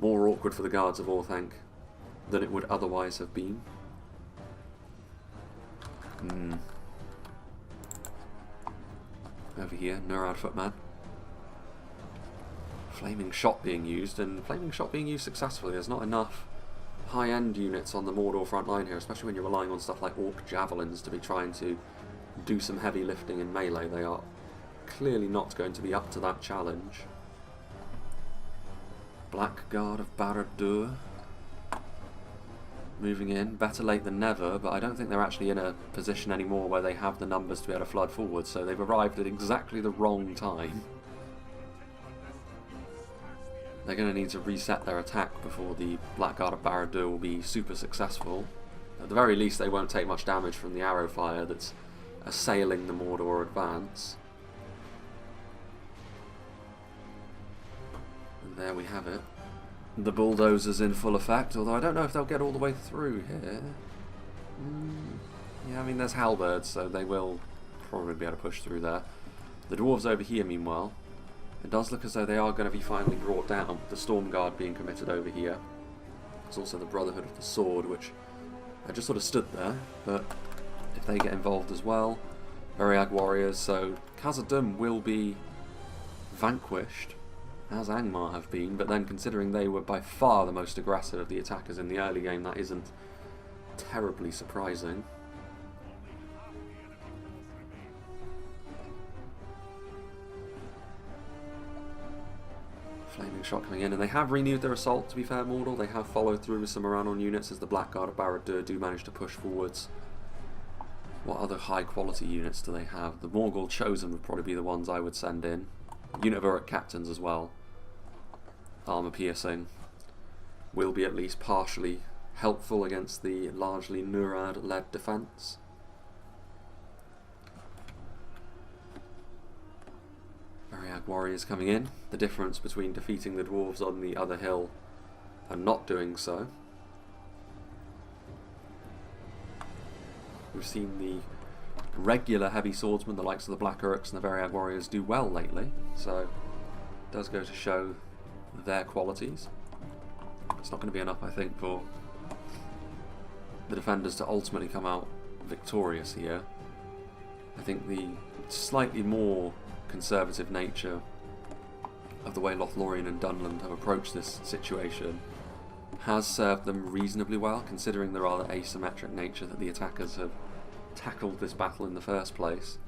more awkward for the Guards of Orthanc than it would otherwise have been. Over here, Nurad Footman. Flaming Shot being used, and Flaming Shot being used successfully. There's not enough high-end units on the Mordor front line here, especially when you're relying on stuff like Orc Javelins to be trying to do some heavy lifting in melee. They are clearly not going to be up to that challenge. Blackguard of Barad-dûr moving in. Better late than never, but I don't think they're actually in a position anymore where they have the numbers to be able to flood forward, so they've arrived at exactly the wrong time. They're going to need to reset their attack before the Blackguard of Barad-dûr will be super successful. At the very least, they won't take much damage from the arrow fire that's assailing the Mordor advance. And there we have it. The bulldozers in full effect, although I don't know if they'll get all the way through here. Yeah, I mean, there's halberds, so they will probably be able to push through there. The dwarves over here, meanwhile, it does look as though they are going to be finally brought down. The Stormguard being committed over here. There's also the Brotherhood of the Sword, which I just sort of stood there, but if they get involved as well, Beriag warriors, so Khazad will be vanquished, as Angmar have been, but then considering they were by far the most aggressive of the attackers in the early game, that isn't terribly surprising. Flaming Shot coming in, and they have renewed their assault, to be fair, Mordor. They have followed through with some Aranon units as the Blackguard of Barad-dûr do manage to push forwards. What other high quality units do they have? The Morgul Chosen would probably be the ones I would send in. Unit of Uruk Captains as well. Armour piercing will be at least partially helpful against the largely Nurad-led defence. Beriag warriors coming in. The difference between defeating the dwarves on the other hill and not doing so. We've seen the regular heavy swordsmen, the likes of the Black Uruks and the Beriag warriors, do well lately, so it does go to show their qualities. It's not going to be enough, I think, for the defenders to ultimately come out victorious here. I think the slightly more conservative nature of the way Lothlorien and Dunland have approached this situation has served them reasonably well, considering the rather asymmetric nature that the attackers have tackled this battle in the first place.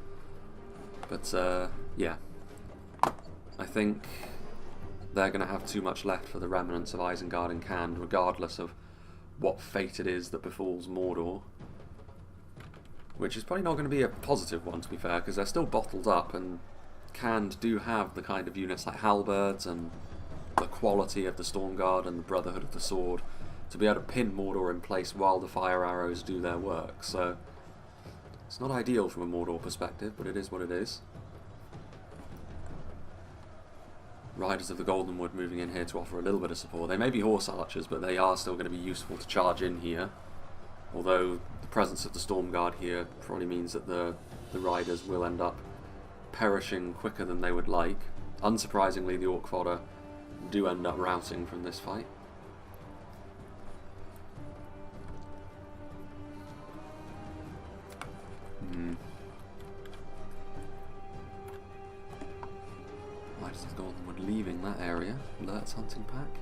But yeah, I think they're going to have too much left for the remnants of Isengard and Khand, regardless of what fate it is that befalls Mordor. Which is probably not going to be a positive one, to be fair, because they're still bottled up, and Khand do have the kind of units like halberds and the quality of the Stormguard and the Brotherhood of the Sword to be able to pin Mordor in place while the fire arrows do their work. So it's not ideal from a Mordor perspective, but it is what it is. Riders of the Golden Wood moving in here to offer a little bit of support. They may be horse archers, but they are still going to be useful to charge in here. Although the presence of the Stormguard here probably means that the riders will end up perishing quicker than they would like. Unsurprisingly, the Orc fodder do end up routing from this fight. Riders of the Golden Wood leaving that area. Lert's hunting pack.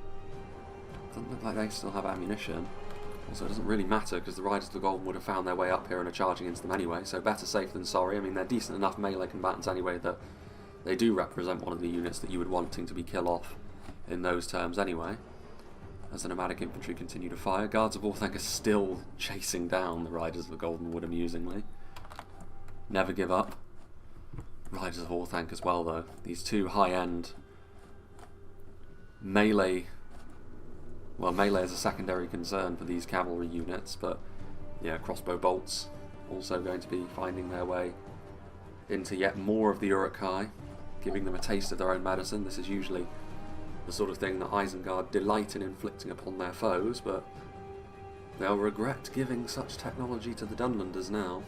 Doesn't look like they still have ammunition. Also, it doesn't really matter because the Riders of the Golden Wood have found their way up here and are charging into them anyway, so better safe than sorry. I mean, they're decent enough melee combatants anyway that they do represent one of the units that you would wanting to be kill off in those terms anyway. As the nomadic infantry continue to fire, Guards of Orthanc are still chasing down the Riders of the Golden Wood amusingly. Never give up. Riders of Orthanc as well though. These two high-end melee... Well, melee is a secondary concern for these cavalry units, but yeah, crossbow bolts also going to be finding their way into yet more of the Uruk-hai, giving them a taste of their own medicine. This is usually the sort of thing that Isengard delight in inflicting upon their foes, but they'll regret giving such technology to the Dunlanders now.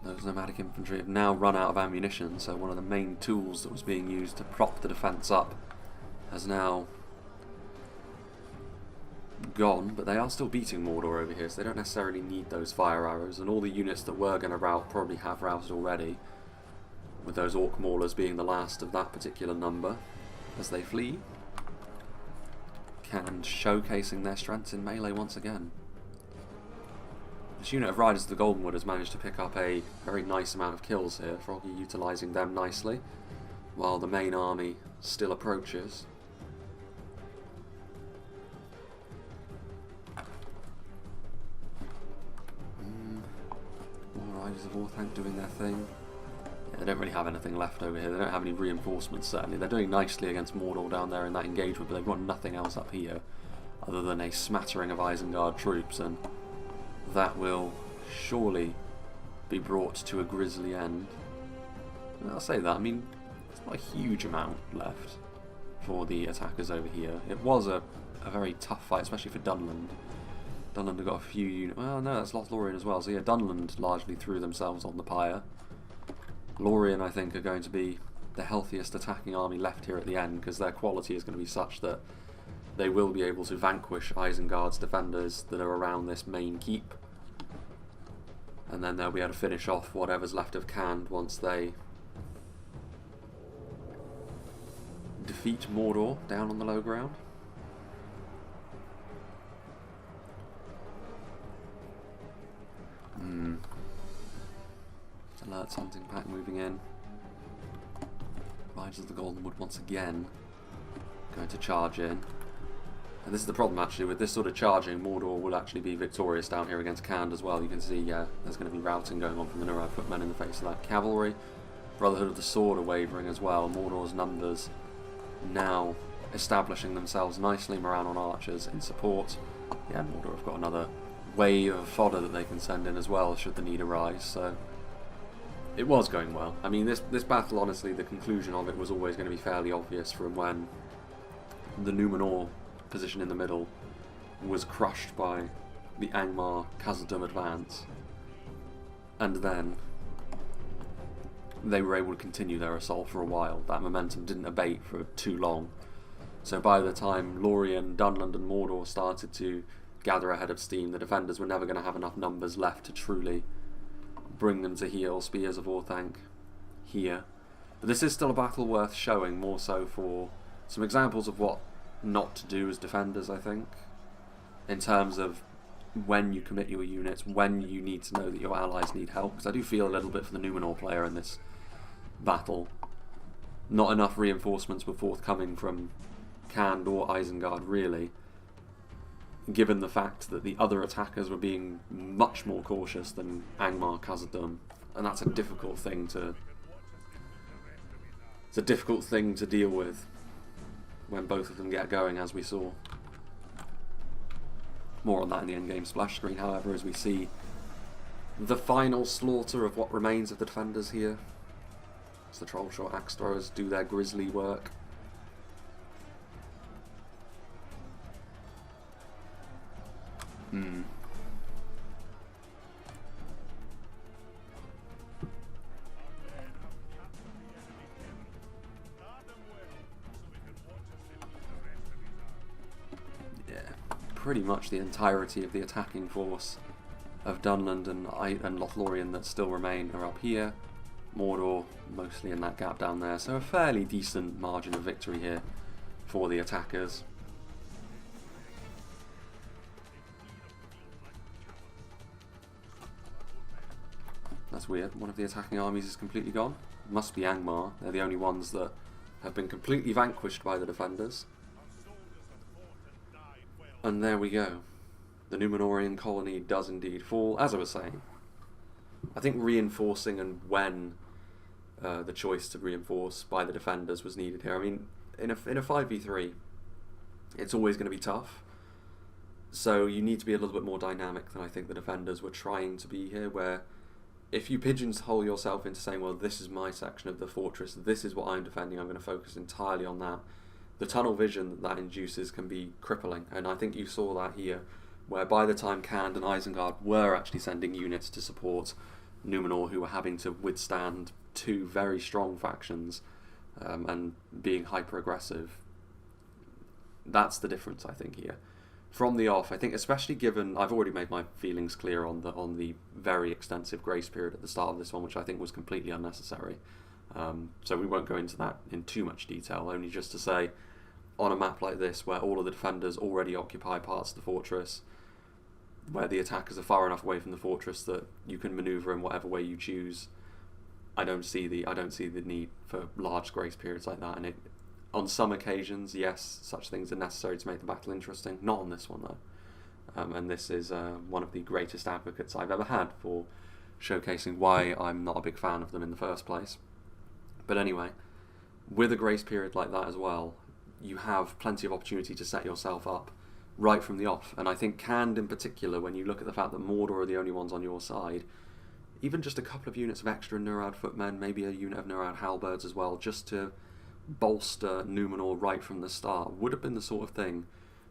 Those nomadic infantry have now run out of ammunition, so one of the main tools that was being used to prop the defence up has now gone, but they are still beating Mordor over here, so they don't necessarily need those fire arrows, and all the units that were going to rout probably have routed already, with those Orc Maulers being the last of that particular number as they flee. Khand showcasing their strengths in melee once again. This unit of Riders of the Golden Wood has managed to pick up a very nice amount of kills here, Froggy utilising them nicely, while the main army still approaches. More Riders of Orthanc doing their thing. Yeah, they don't really have anything left over here, they don't have any reinforcements certainly. They're doing nicely against Mordor down there in that engagement, but they've got nothing else up here other than a smattering of Isengard troops, and that will surely be brought to a grisly end. I'll say that, I mean, there's not a huge amount left for the attackers over here. It was a very tough fight, especially for Dunland. Dunland have got a few units. Well, no, that's Lothlorien as well. So yeah, Dunland largely threw themselves on the pyre. Lorien, I think, are going to be the healthiest attacking army left here at the end, because their quality is going to be such that they will be able to vanquish Isengard's defenders that are around this main keep. And then they'll be able to finish off whatever's left of Khand once they defeat Mordor down on the low ground. Alerts hunting pack moving in. Riders of the Golden Wood once again going to charge in. And this is the problem actually, with this sort of charging, Mordor will actually be victorious down here against Khand as well. You can see there's going to be routing going on from the Numenorian footmen in the face of that cavalry. Brotherhood of the Sword are wavering as well. Mordor's numbers now establishing themselves nicely. Moran on archers in support. Yeah, Mordor have got another wave of fodder that they can send in as well should the need arise. So it was going well. I mean, this battle, honestly, the conclusion of it was always going to be fairly obvious from when the Numenor position in the middle was crushed by the Angmar Khazad advance, and then they were able to continue their assault for a while. That momentum didn't abate for too long, so by the time Lorien, Dunland and Mordor started to gather ahead of steam, the defenders were never going to have enough numbers left to truly bring them to heal. Spears of Orthanc here. But this is still a battle worth showing, more so for some examples of what not to do as defenders, I think. In terms of when you commit your units, when you need to know that your allies need help. Because I do feel a little bit for the Numenor player in this battle. Not enough reinforcements were forthcoming from Khand or Isengard, really, given the fact that the other attackers were being much more cautious than Angmar, Khazad, and that's a difficult thing to... It's a difficult thing to deal with when both of them get going, as we saw. More on that in the endgame splash screen, however, as we see the final slaughter of what remains of the defenders here. As the Trollshore Axe Throwers do their grisly work. Pretty much the entirety of the attacking force of Dunland and Lothlorien that still remain are up here. Mordor mostly in that gap down there, so a fairly decent margin of victory here for the attackers. That's weird, one of the attacking armies is completely gone. Must be Angmar, they're the only ones that have been completely vanquished by the defenders. And there we go. The Numenorian colony does indeed fall. As I was saying, I think reinforcing and when the choice to reinforce by the defenders was needed here. I mean, in a 5v3, it's always going to be tough. So you need to be a little bit more dynamic than I think the defenders were trying to be here, where if you pigeonhole yourself into saying, well, this is my section of the fortress, this is what I'm defending, I'm going to focus entirely on that, the tunnel vision that induces can be crippling, and I think you saw that here, where by the time Khand and Isengard were actually sending units to support Numenor, who were having to withstand two very strong factions and being hyper-aggressive, that's the difference, I think, here. From the off, I think, especially given, I've already made my feelings clear on the very extensive grace period at the start of this one, which I think was completely unnecessary. So we won't go into that in too much detail, only just to say, on a map like this, where all of the defenders already occupy parts of the fortress, where the attackers are far enough away from the fortress that you can manoeuvre in whatever way you choose, I don't see the need for large grace periods like that. And on some occasions, yes, such things are necessary to make the battle interesting. Not on this one, though. And this is one of the greatest advocates I've ever had for showcasing why I'm not a big fan of them in the first place. But anyway, with a grace period like that as well, you have plenty of opportunity to set yourself up right from the off. And I think Khand in particular, when you look at the fact that Mordor are the only ones on your side, even just a couple of units of extra Nurad footmen, maybe a unit of Nurad halberds as well, just to bolster Numenor right from the start, would have been the sort of thing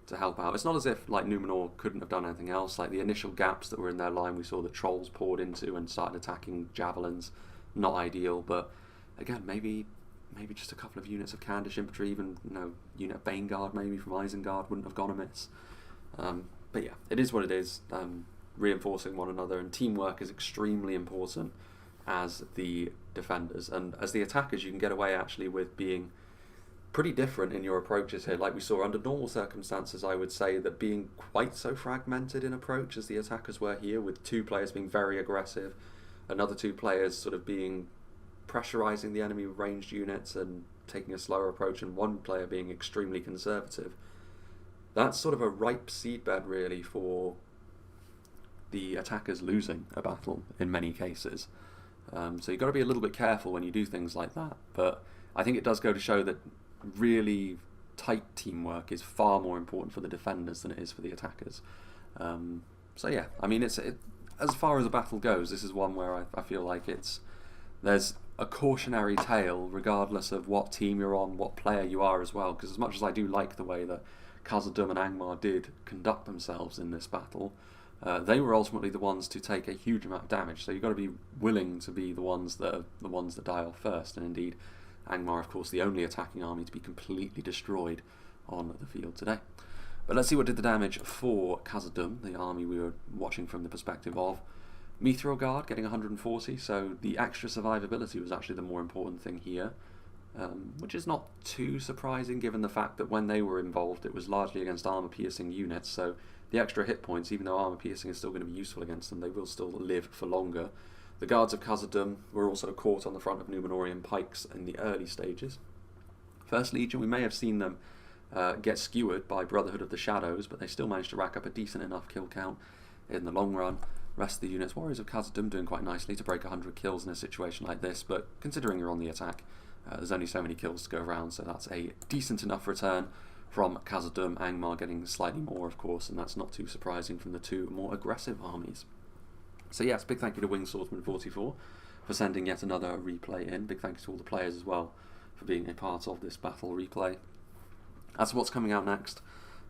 to help out. It's not as if like Numenor couldn't have done anything else. Like the initial gaps that were in their line, we saw the trolls poured into and started attacking javelins. Not ideal, but again, maybe just a couple of units of Khandish infantry, even unit of Baneguard maybe from Isengard wouldn't have gone amiss. But yeah, it is what it is. Reinforcing one another, and teamwork is extremely important as the defenders. And as the attackers, you can get away actually with being pretty different in your approaches here. Like we saw under normal circumstances, I would say that being quite so fragmented in approach as the attackers were here, with two players being very aggressive, another two players sort of being pressurizing the enemy with ranged units and taking a slower approach, and one player being extremely conservative. That's sort of a ripe seedbed really for the attackers losing a battle in many cases. So you've got to be a little bit careful when you do things like that. But I think it does go to show that really tight teamwork is far more important for the defenders than it is for the attackers. So yeah, I mean, as far as a battle goes, this is one where I feel like there's a cautionary tale regardless of what team you're on, what player you are as well. Because as much as I do like the way that Khazad and Angmar did conduct themselves in this battle, they were ultimately the ones to take a huge amount of damage. So you've got to be willing to be the ones that die off first. And indeed, Angmar, of course, the only attacking army to be completely destroyed on the field today. But let's see what did the damage for Khazad, the army we were watching from the perspective of Mithril Guard getting 140, so the extra survivability was actually the more important thing here, which is not too surprising given the fact that when they were involved it was largely against armor-piercing units, so the extra hit points, even though armor-piercing is still going to be useful against them, they will still live for longer. The Guards of Khazad were also caught on the front of Numenorian pikes in the early stages. First Legion, we may have seen them get skewered by Brotherhood of the Shadows, but they still managed to rack up a decent enough kill count in the long run. Rest of the units, Warriors of Khazad doing quite nicely to break 100 kills in a situation like this, but considering you're on the attack, there's only so many kills to go around, so that's a decent enough return from Khazad. Angmar getting slightly more, of course, and that's not too surprising from the two more aggressive armies. So yes, big thank you to Winged Swordsman 44 for sending yet another replay in. Big thank you to all the players as well for being a part of this battle replay. As to what's coming out next,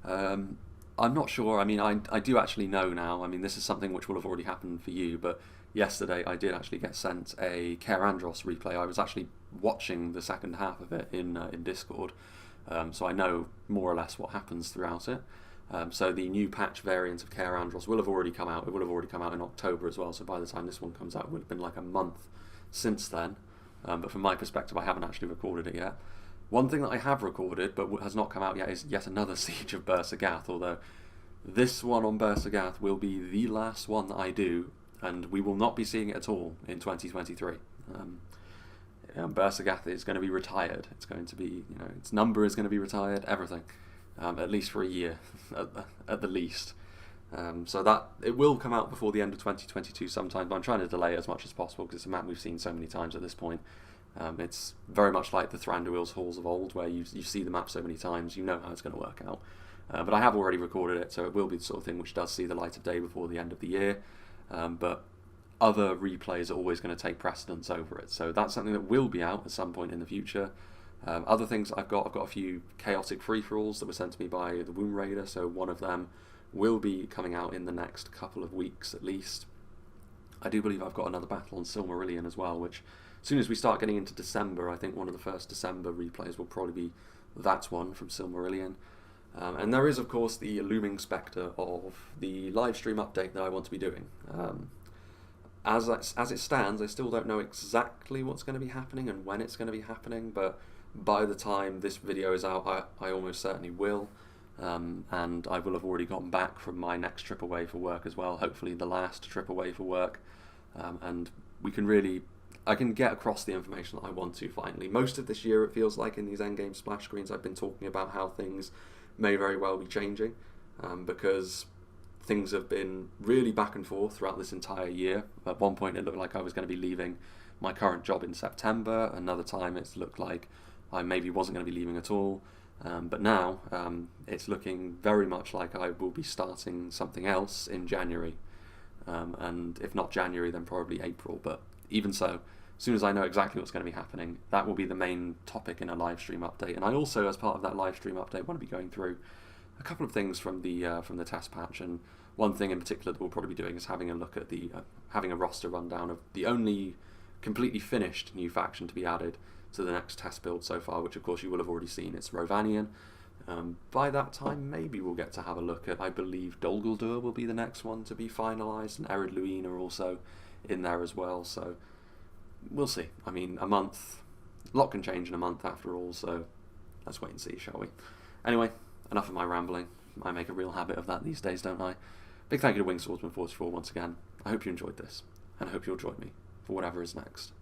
I'm not sure. I mean, I do actually know now. I mean, this is something which will have already happened for you, but yesterday I did actually get sent a Kaer Andros replay. I was actually watching the second half of it in Discord, so I know more or less what happens throughout it. So the new patch variant of Kaer Andros will have already come out. It will have already come out in October as well, so by the time this one comes out it would have been like a month since then. But from my perspective, I haven't actually recorded it yet. One thing that I have recorded but has not come out yet is yet another Siege of Bersergath, although this one on Bersergath will be the last one that I do, and we will not be seeing it at all in 2023. Bersergath is going to be retired. It's going to be, its number is going to be retired, everything, at least for a year, at the least. So that it will come out before the end of 2022 sometime, but I'm trying to delay it as much as possible because it's a map we've seen so many times at this point. It's very much like the Thranduil's Halls of old, where you see the map so many times, you know how it's going to work out. But I have already recorded it, so it will be the sort of thing which does see the light of day before the end of the year. But other replays are always going to take precedence over it, so that's something that will be out at some point in the future. Other things I've got a few chaotic free-for-alls that were sent to me by the Womb Raider, so one of them will be coming out in the next couple of weeks at least. I do believe I've got another battle on Silmarillion as well, which as soon as we start getting into December, I think one of the first December replays will probably be that one from Silmarillion. And there is, of course, the looming spectre of the live stream update that I want to be doing. As it stands, I still don't know exactly what's going to be happening and when it's going to be happening, but by the time this video is out, I almost certainly will. And I will have already gotten back from my next trip away for work as well, hopefully the last trip away for work. And I can get across the information that I want to finally. Most of this year, it feels like in these endgame splash screens, I've been talking about how things may very well be changing, because things have been really back and forth throughout this entire year. At one point it looked like I was going to be leaving my current job in September, another time it's looked like I maybe wasn't going to be leaving at all, but now it's looking very much like I will be starting something else in January, and if not January then probably April, but even so, as soon as I know exactly what's going to be happening, that will be the main topic in a live stream update. And I also, as part of that live stream update, want to be going through a couple of things from the test patch. And one thing in particular that we'll probably be doing is having a look at having a roster rundown of the only completely finished new faction to be added to the next test build so far, which of course you will have already seen. It's Rovanian. By that time, maybe we'll get to have a look at, I believe, Dol Guldur will be the next one to be finalised, and Ered Luin are also in there as well, so we'll see. I mean, a month, a lot can change in a month after all, so let's wait and see, shall we? Anyway, enough of my rambling. I make a real habit of that these days, don't I? Big thank you to Winged Swordsman 44 once again. I hope you enjoyed this, and I hope you'll join me for whatever is next.